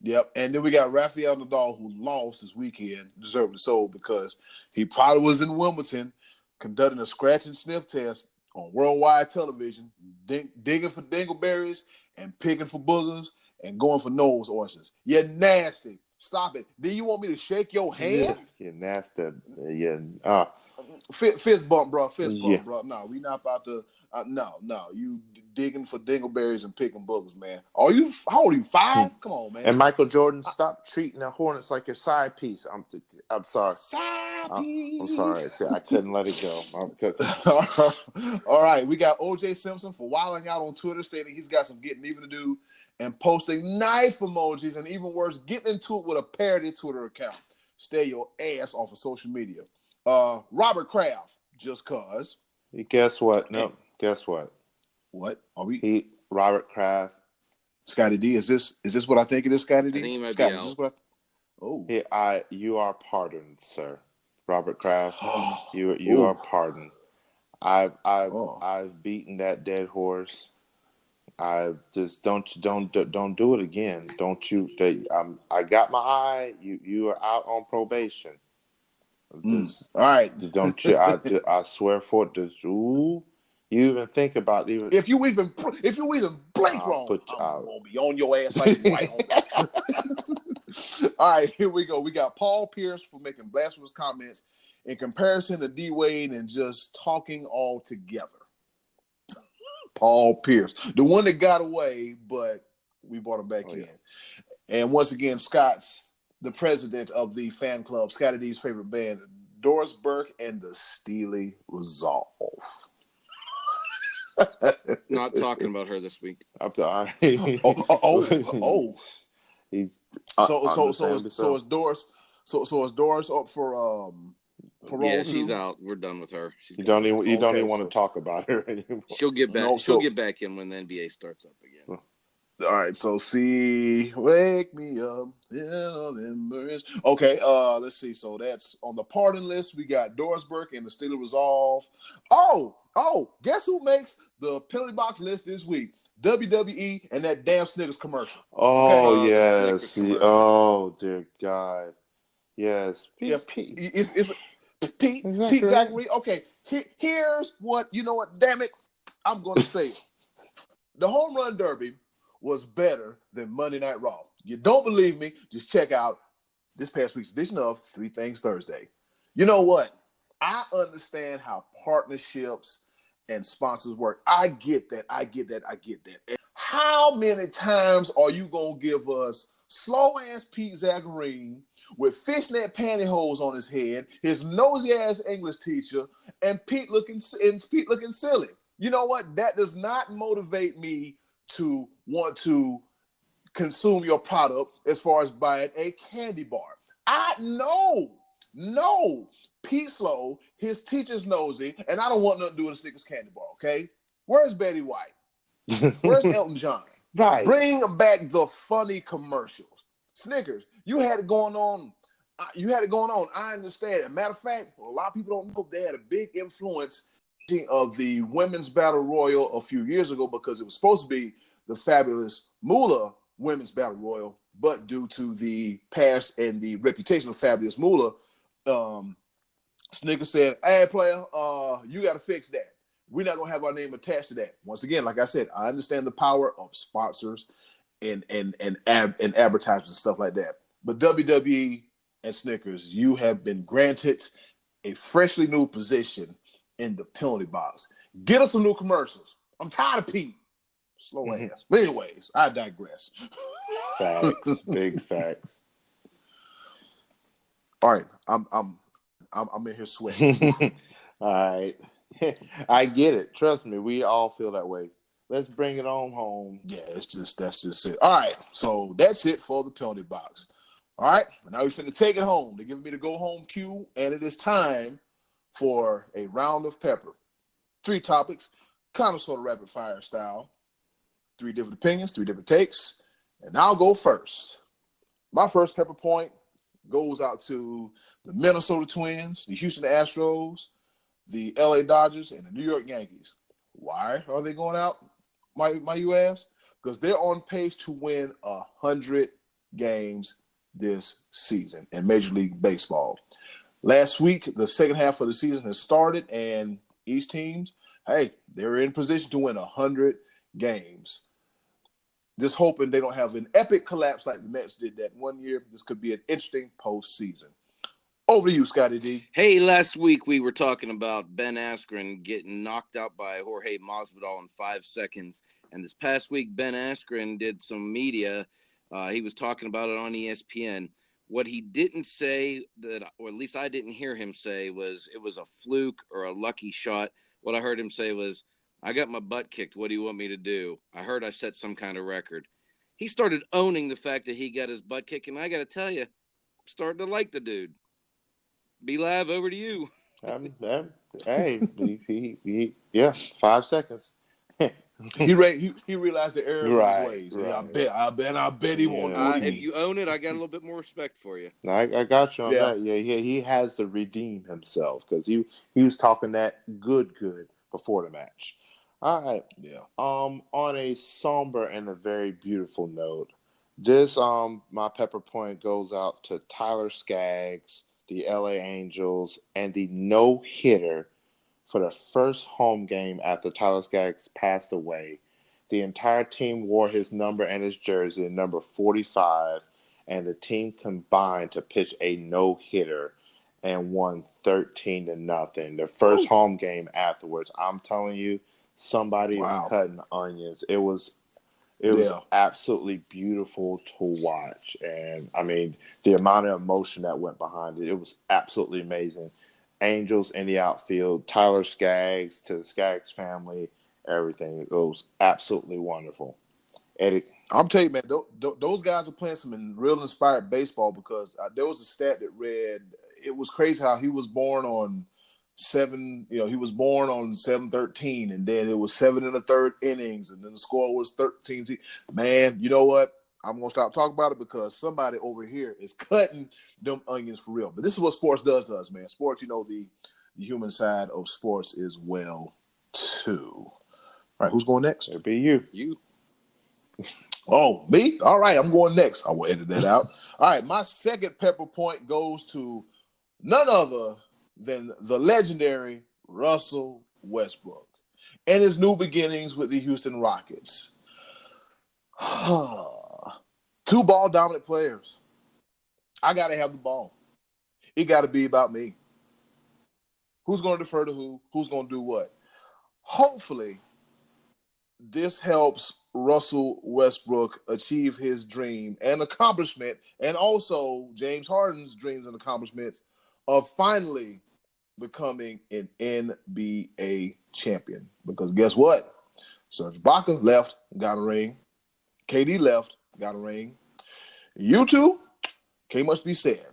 Yep. And then we got Rafael Nadal, who lost this weekend, deservedly so, because he probably was in Wimbledon conducting a scratch and sniff test on worldwide television, digging for dingleberries and picking for boogers and going for nose oysters. You're nasty. Stop it. Do you want me to shake your hand?
You're nasty. Yeah.
Fist bump, bro. Fist bump, bro. No, we not about to. No. You digging for dingleberries and picking boogers, man. How old are you? 5? Come on, man.
And Michael Jordan, stop treating the Hornets like your side piece. I'm sorry.
Side piece.
I'm sorry. See, I couldn't let it go.
All right. We got O.J. Simpson for wilding out on Twitter, stating he's got some getting even to do and posting knife emojis, and even worse, getting into it with a parody Twitter account. Stay your ass off of social media. Robert Kraft, just cause.
Guess what? No. Guess what?
What are we?
Robert Kraft.
Scotty D. Is this what I think it is, Scotty D?
I think he might
Scotty,
be
is
out.
this what Oh.
You are pardoned, sir. Robert Kraft. you are pardoned. I've beaten that dead horse. I just don't do it again. Don't you? I got my eye. You are out on probation.
All right.
Don't you? I swear for this. Ooh, you even think about even
if you even blink wrong, I'm gonna be on your ass like white on wax. All right, here we go. We got Paul Pierce for making blasphemous comments in comparison to D Wade and just talking all together. Paul Pierce, the one that got away, but we brought him back in. And once again, Scott's the president of the fan club, Scotty D's favorite band, Doris Burke and the Steely Resolve.
Not talking about her this week.
I'm sorry.
So is Doris up for parole?
Yeah, she's out. We're done with her.
You don't even want to talk about her anymore.
She'll get back.
No,
she'll get back in when the NBA starts up again.
All right, so wake me up in memories. Okay, let's see. So that's on the pardon list. We got Doris Burke and the Steely Resolve. Oh, guess who makes the penalty box list this week? WWE and that damn Snickers commercial.
Oh,
okay?
yes. Oh, dear God. Yes.
It's Pete Zachary. Okay, here's what, you know what, damn it, I'm going to say it. The Home Run Derby was better than Monday Night Raw. You don't believe me? Just check out this past week's edition of Three Things Thursday. You know what? I understand how partnerships and sponsors work. I get that. And how many times are you going to give us slow-ass Pete Zagarine with fishnet pantyhose on his head, his nosy-ass English teacher, and Pete looking silly? You know what? That does not motivate me to want to consume your product as far as buying a candy bar. No. Pete Slow, his teacher's nosy, and I don't want nothing to do with a Snickers candy bar, okay? Where's Betty White? Where's Elton John?
Right.
Bring back the funny commercials. Snickers, you had it going on. I understand. As a matter of fact, a lot of people don't know they had a big influence of the Women's Battle Royal a few years ago because it was supposed to be the Fabulous Moolah Women's Battle Royal, but due to the past and the reputation of Fabulous Moolah, Snickers said, "Hey, player, you got to fix that. We're not gonna have our name attached to that." Once again, like I said, I understand the power of sponsors and advertisements and stuff like that. But WWE and Snickers, you have been granted a freshly new position in the penalty box. Get us some new commercials. I'm tired of Pete. Slow ass. But anyways, I digress.
Facts. Big facts.
All right, I'm in here sweating.
All right. I get it. Trust me, we all feel that way. Let's bring it on home.
Yeah, that's just it. All right, so that's it for the penalty box. All right, now we're finna take it home. They're giving me the go home cue, and it is time for a round of pepper. 3 topics, kind of sort of rapid fire style. 3 different opinions, 3 different takes, and I'll go first. My first pepper point goes out to the Minnesota Twins, the Houston Astros, the LA Dodgers, and the New York Yankees. Why are they going out, my you ask? Because they're on pace to win 100 games this season in Major League Baseball. Last week, the second half of the season has started, and each teams, they're in position to win 100 games. Just hoping they don't have an epic collapse like the Mets did that one year. This could be an interesting postseason. Over to you, Scotty D.
Hey, last week we were talking about Ben Askren getting knocked out by Jorge Masvidal in 5 seconds. And this past week, Ben Askren did some media. He was talking about it on ESPN. What he didn't say, or at least I didn't hear him say, was it was a fluke or a lucky shot. What I heard him say was, "I got my butt kicked. What do you want me to do? I heard I set some kind of record." He started owning the fact that he got his butt kicked, and I got to tell you, I'm starting to like the dude. Be live, over to you.
Hey, 5 seconds.
He realized the errors of his ways.
Right.
Yeah, I bet he won't do it.
If you own it, I got a little bit more respect for you.
I got you on that. Yeah, he has to redeem himself because he was talking that good before the match. All right.
Yeah.
On a somber and a very beautiful note, this my pepper point goes out to Tyler Skaggs, the LA Angels, and the no-hitter for the first home game after Tyler Skaggs passed away. The entire team wore his number and his jersey, number 45, and the team combined to pitch a no-hitter and won 13-0. The first home game afterwards. I'm telling you, somebody is cutting onions. It was absolutely beautiful to watch. And, I mean, the amount of emotion that went behind it, it was absolutely amazing. Angels in the outfield, Tyler Skaggs to the Skaggs family, everything. It was absolutely wonderful. Eddie?
I'm telling you, man, those guys are playing some real inspired baseball because there was a stat that read, it was crazy how he was born on 7-13, and then it was 7 1/3 innings, and then the score was 13. Man, you know what? I'm going to stop talking about it because somebody over here is cutting them onions for real. But this is what sports does to us, man. Sports, the human side of sports is well, too. All right, who's going next?
It'll be you.
You.
Oh, me? All right, I'm going next. I will edit that out. All right, my second pepper point goes to none other than the legendary Russell Westbrook and his new beginnings with the Houston Rockets. 2 ball-dominant players. I got to have the ball. It got to be about me. Who's going to defer to who? Who's going to do what? hopefully this helps Russell Westbrook achieve his dream and accomplishment, and also James Harden's dreams and accomplishments of finally becoming an NBA champion. Because guess what? Serge Ibaka left, got a ring. KD left, got a ring. You two, can't much be said.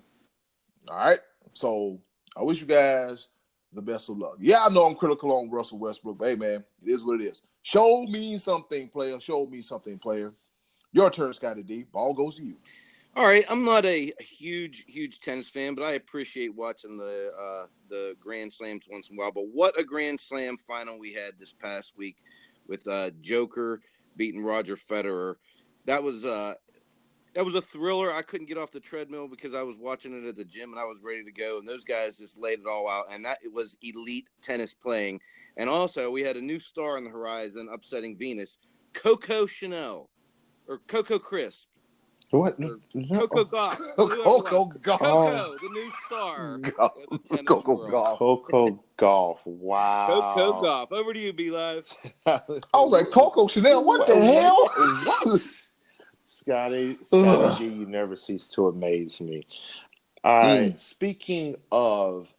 All right? So I wish you guys the best of luck. Yeah, I know I'm critical on Russell Westbrook, but hey, man, it is what it is. Show me something, player. Show me something, player. Your turn, Scotty D. Ball goes to you.
All right, I'm not a huge tennis fan, but I appreciate watching the Grand Slams once in a while. But what a Grand Slam final we had this past week with Joker beating Roger Federer. That was a thriller. I couldn't get off the treadmill because I was watching it at the gym and I was ready to go. And those guys just laid it all out. And it was elite tennis playing. And also, we had a new star on the horizon upsetting Venus, Coco Chanel or Coco Crisp.
What?
Coco Gauff.
Coco Gauff.
Coco, the new star.
Coco Gauff.
Coco Gauff. Wow.
Coco Gauff. Over to you, B Live.
I was like, Coco Chanel, what the hell?
What? Scotty G, you never cease to amaze me. All right. Speaking of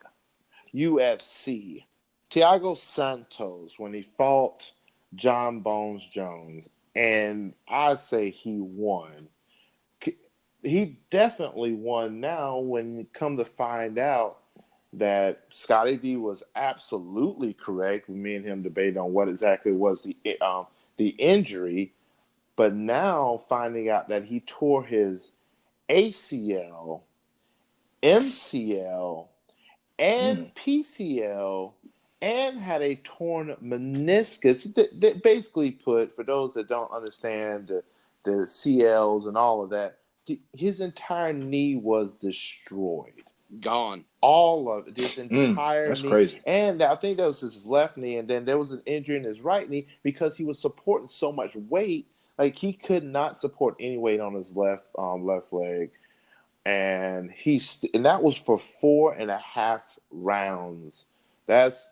UFC, Thiago Santos, when he fought John Bones Jones, and I say he won. He definitely won now when you come to find out that Scotty D was absolutely correct. Me and him debated on what exactly was the injury, but now finding out that he tore his ACL, MCL, and PCL and had a torn meniscus. That basically put, for those that don't understand the CLs and all of that, his entire knee was destroyed.
Gone.
All of it. His entire
that's
knee.
Crazy.
And I think that was his left knee. And then there was an injury in his right knee because he was supporting so much weight. Like, he could not support any weight on his left leg. And that was for 4.5 rounds. That's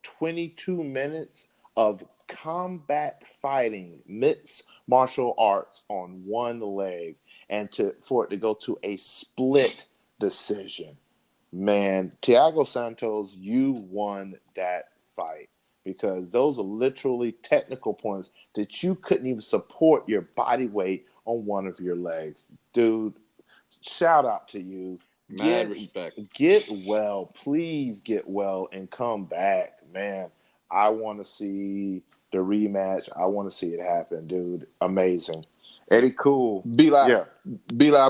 22 minutes of combat fighting, mixed martial arts on one leg. And for it to go to a split decision. Man, Thiago Santos, you won that fight because those are literally technical points that you couldn't even support your body weight on one of your legs. Dude, shout out to you.
Mad respect.
Get well. Please get well and come back. Man, I want to see the rematch. I want to see it happen, dude. Amazing. Eddie Cool.
B-Live,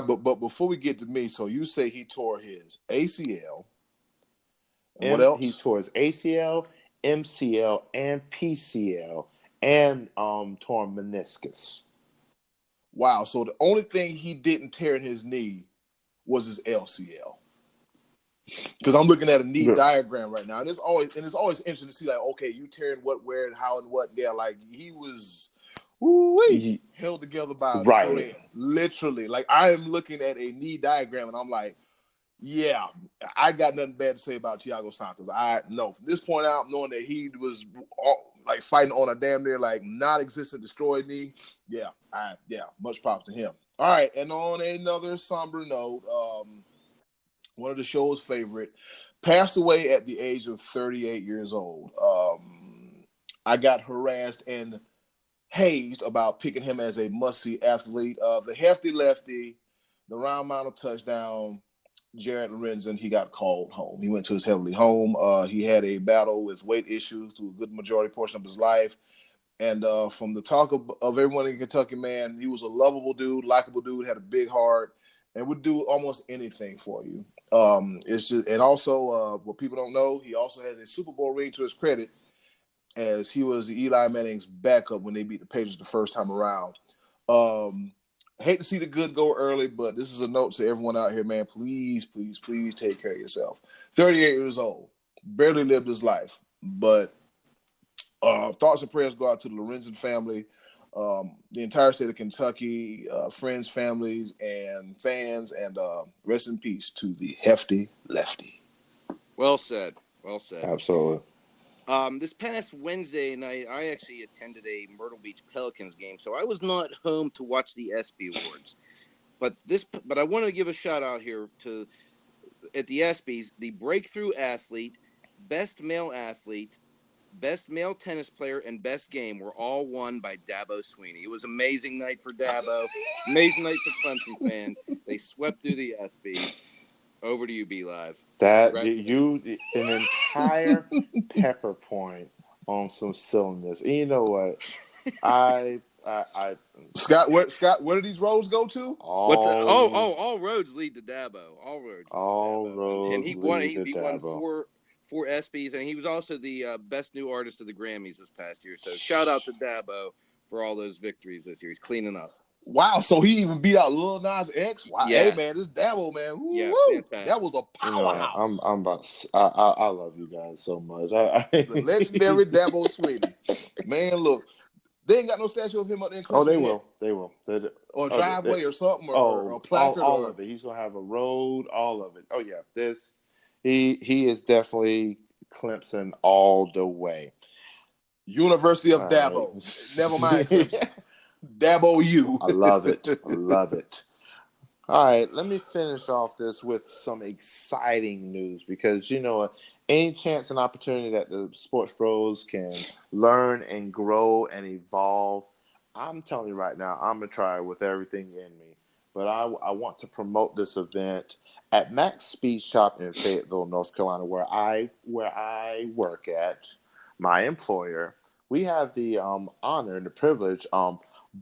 but before we get to me, so you say he tore his ACL. And what else?
He tore his ACL, MCL, and PCL, and torn meniscus.
Wow. So the only thing he didn't tear in his knee was his LCL. Because I'm looking at a knee diagram right now, and it's always interesting to see, like, okay, you tearing what, where, and how, and what. Yeah, like he was held together by a thread, literally. Like, I am looking at a knee diagram, and I'm like, yeah, I got nothing bad to say about Thiago Santos. I know from this point out, knowing that he was like fighting on a damn near like non-existent destroyed knee. Yeah, much props to him. All right, and on another somber note, one of the show's favorite passed away at the age of 38 years old. I got harassed and hazed about picking him as a must-see athlete. The hefty lefty, the round mound of touchdown, Jared Lorenzen, he got called home. He went to his heavenly home. He had a battle with weight issues through a good majority portion of his life. And from the talk of everyone in Kentucky, man, he was a lovable dude, likable dude, had a big heart, and would do almost anything for you. It's just, and also what people don't know, he also has a Super Bowl ring to his credit, as he was Eli Manning's backup when they beat the Patriots the first time around. Hate to see the good go early, but this is a note to everyone out here, man. Please, please, please take care of yourself. 38 years old, barely lived his life, but thoughts and prayers go out to the Lorenzen family, the entire state of Kentucky, friends, families, and fans, and rest in peace to the hefty lefty.
Well said. Well said.
Absolutely.
This past Wednesday night, I actually attended a Myrtle Beach Pelicans game, so I was not home to watch the ESPY Awards. But I want to give a shout out here to at the ESPYs, the breakthrough athlete, best male athlete, best male tennis player, and best game were all won by Dabo Sweeney. It was an amazing night for Dabo, amazing night for Clemson fans. They swept through the ESPYs. Over to you, B Live.
That you an entire pepper point on some cylinders. And you know what? I
Scott, where do these roads go to?
All roads lead to Dabo.
All roads
and he
lead
won.
to
He won
Dabo.
four ESPYs, and he was also the best new artist of the Grammys this past year. So shout out to Dabo for all those victories this year. He's cleaning up.
Wow, so he even beat out Lil Nas X. Wow,
Yeah.
hey man, this Dabo man,
Fantastic.
that was a powerhouse.
I'm about. I love you guys so much.
The legendary Dabo Sweeney, man. Look, they ain't got no statue of him up there in Clemson.
Oh, they will.
Or a driveway or something, or a placard.
All of it. He's gonna have a road. All of it. Oh yeah, he is definitely Clemson all the way.
University of Dabo. Right. Never mind Clemson. Dabo U.
I love it. All right, let me finish off this with some exciting news because, any chance and opportunity that the Sports Bros can learn and grow and evolve, I'm telling you right now, I'm going to try with everything in me. But I want to promote this event at Max Speed Shop in Fayetteville, North Carolina, where I work at, my employer. We have the honor and the privilege.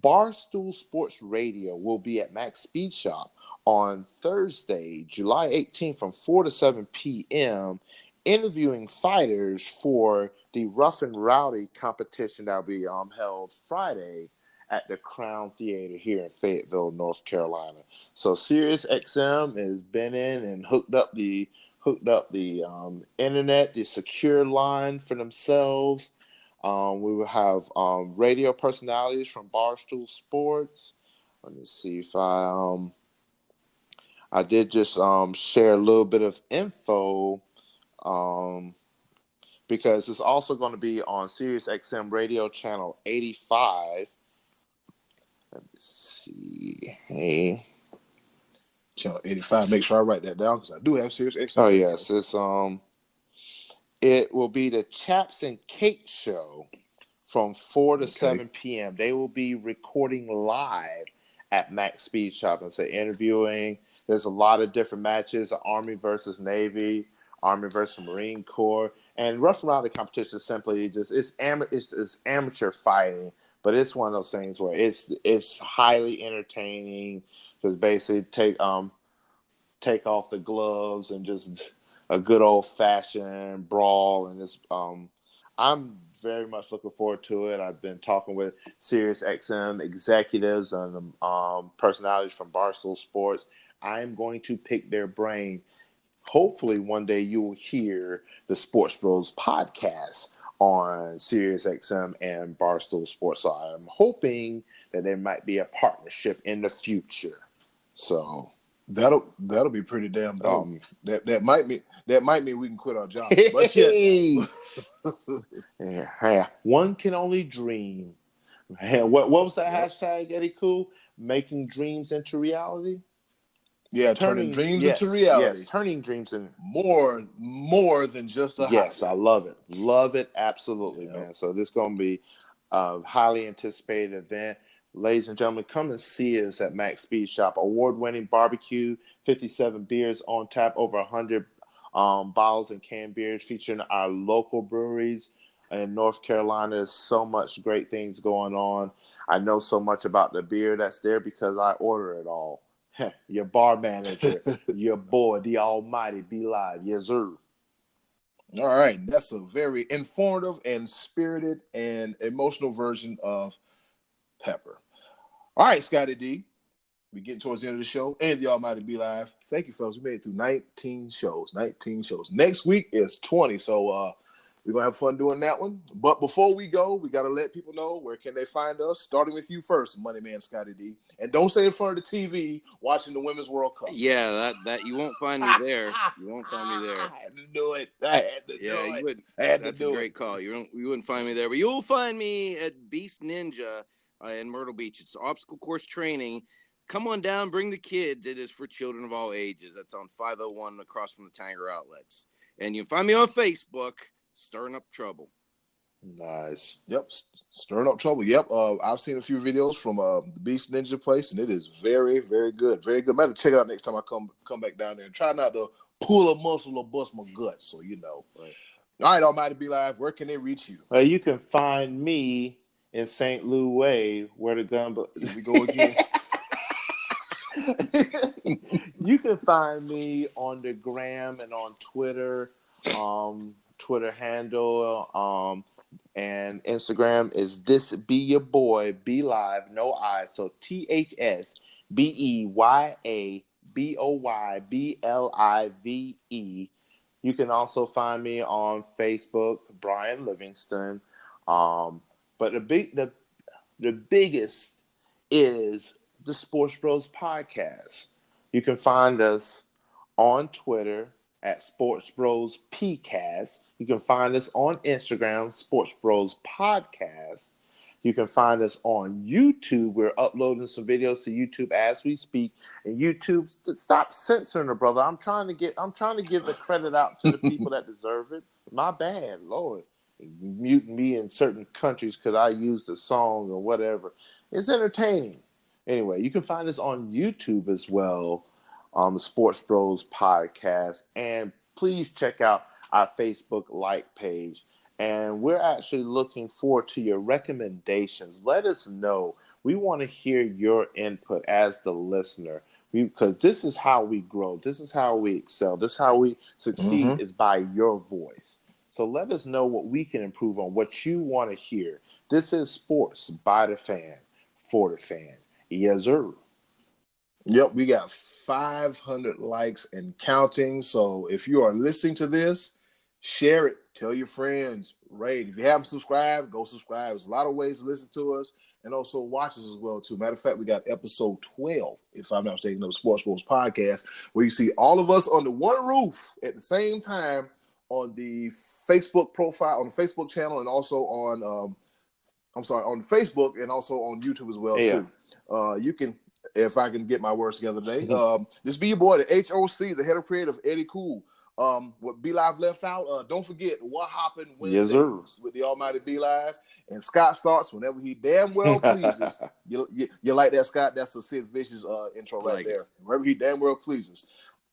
Barstool Sports Radio will be at Max Speed Shop on Thursday, July 18th from 4 to 7 p.m., interviewing fighters for the Rough and Rowdy competition that will be held Friday at the Crown Theater here in Fayetteville, North Carolina. So Sirius XM has been in and hooked up the internet, the secure line for themselves. We will have radio personalities from Barstool Sports. Let me see if I did just share a little bit of info because it's also going to be on Sirius XM Radio Channel 85. Let me see. Hey.
Channel 85. Make sure I write that down because I do have Sirius XM.
Oh, yes. It's it will be the Chaps and Cake Show from 4 to 7 p.m. They will be recording live at Max Speed Shop and interviewing. There's a lot of different matches: Army versus Navy, Army versus Marine Corps, and Rough and Rowdy competition is simply just it's amateur fighting, but it's one of those things where it's highly entertaining. Just basically take off the gloves and just a good old fashioned brawl, and I'm very much looking forward to it. I've been talking with Sirius XM executives and personalities from Barstool Sports. I'm going to pick their brain. Hopefully, one day you will hear the Sports Bros Podcast on Sirius XM and Barstool Sports. So I'm hoping that there might be a partnership in the future. So.
That'll be pretty damn dope. That might mean we can quit our job. But
yeah, one can only dream. What was that hashtag, Eddie Cool? Making dreams into reality.
Yeah, turning dreams into reality.
Yes, turning dreams into
more than just a
yes.
hobby.
I love it absolutely, man. So this is going to be a highly anticipated event. Ladies and gentlemen, come and see us at Max Speed Shop. Award-winning barbecue, 57 beers on tap, over 100 bottles and canned beers featuring our local breweries in North Carolina. There's so much great things going on. I know so much about the beer that's there because I order it all. Your bar manager, your boy, the almighty B Live. Yes, sir.
All right. That's a very informative and spirited and emotional version of Pepper. All right, Scotty D. We're getting towards the end of the show and the almighty B Live. Thank you, fellas. We made it through 19 shows. Next week is 20. So We're going to have fun doing that one. But before we go, we got to let people know where can they find us, starting with you first, Money Man Scotty D. And don't say in front of the TV watching the Women's World Cup.
Yeah, that you won't find me there. You won't find me there.
I had to do it. I had to do it.
You would.
I had
That's
to do
a great call. You wouldn't find me there, but you'll find me at Beast Ninja in Myrtle Beach. It's obstacle course training. Come on down, bring the kids. It is for children of all ages. That's on 501 across from the Tanger Outlets. And you can find me on Facebook, Stirring Up Trouble.
Nice.
Yep, Stirring Up Trouble. Yep, I've seen a few videos from the Beast Ninja place, and it is very, very good. Very good. I have to check it out next time I come back down there and try not to pull a muscle or bust my gut, so you know. Right. All right, Almighty Be Live, where can they reach you?
You can find me in St. Louis, where the gun...
Here we go again.
You can find me on the gram and on Twitter. Twitter handle and Instagram is This Be Your Boy Be Live, no I. So THSBEYABOYBLIVE. You can also find me on Facebook, Brian Livingston. But the biggest is the Sports Bros Podcast. You can find us on Twitter at SportsBros PCast. You can find us on Instagram, Sports Bros Podcast. You can find us on YouTube. We're uploading some videos to YouTube as we speak. And YouTube, stop censoring it, brother. I'm trying to give the credit out to the people that deserve it. My bad, Lord. Muting me in certain countries because I used a song or whatever. It's entertaining. Anyway, you can find us on YouTube as well, the Sports Bros Podcast. And please check out our Facebook like page. And we're actually looking forward to your recommendations. Let us know. We want to hear your input as the listener. Because this is how we grow. This is how we excel. This is how we succeed is by your voice. So let us know what we can improve on, what you want to hear. This is sports by the fan, for the fan. Yes, sir.
Yep, we got 500 likes and counting. So if you are listening to this, share it. Tell your friends. Rate. If you haven't subscribed, go subscribe. There's a lot of ways to listen to us and also watch us as well, too. Matter of fact, we got episode 12, if I'm not mistaken, of the SportsBros Podcast, where you see all of us under one roof at the same time on the Facebook profile, on the Facebook channel, and also on, on Facebook and also on YouTube as well, too. You can, if I can get my words together today, this be your boy, the HOC, the head of creative, Eddie Cool. What Be Live left out, don't forget What Happened Wednesday with the Almighty Be Live. And Scott starts whenever he damn well pleases. You like that, Scott? That's the Sid Vicious intro right there. Wherever he damn well pleases.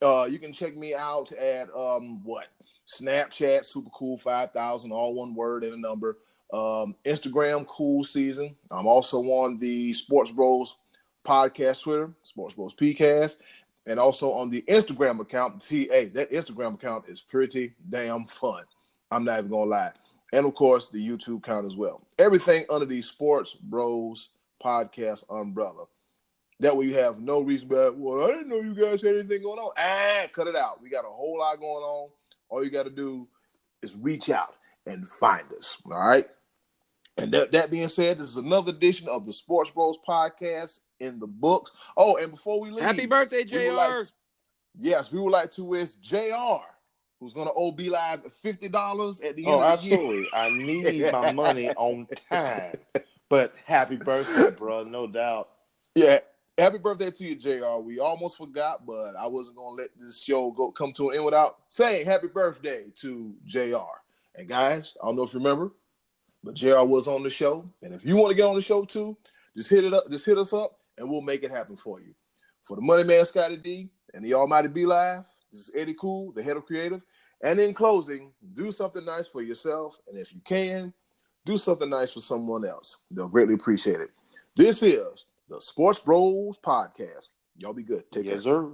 You can check me out at Snapchat, Super Cool 5000, all one word and a number. Instagram, Cool Season. I'm also on the Sports Bros Podcast Twitter, Sports Bros PCast, and also on the Instagram account. That Instagram account is pretty damn fun. I'm not even gonna lie. And of course, the YouTube account as well. Everything under the Sports Bros Podcast umbrella. That way you have no reason to be well, I didn't know you guys had anything going on. Cut it out. We got a whole lot going on. All you got to do is reach out and find us. All right. And that being said, this is another edition of the Sports Bros Podcast in the books. Oh, and before we leave,
happy birthday, JR.
We would like to wish JR, who's going to owe Be Live $50 at the end of the year.
Absolutely. I need my money on time. But happy birthday, bro. No doubt.
Yeah. Happy birthday to you, JR. We almost forgot, but I wasn't going to let this show come to an end without saying happy birthday to JR. And guys, I don't know if you remember, but JR was on the show. And if you want to get on the show too, just hit us up, and we'll make it happen for you. For the Money Man Scotty D and the Almighty Be Live, this is Eddie Cool, the head of creative. And in closing, do something nice for yourself. And if you can, do something nice for someone else. They'll greatly appreciate it. This is the Sports Bros Podcast. Y'all be good. Take care.
Yes, sir.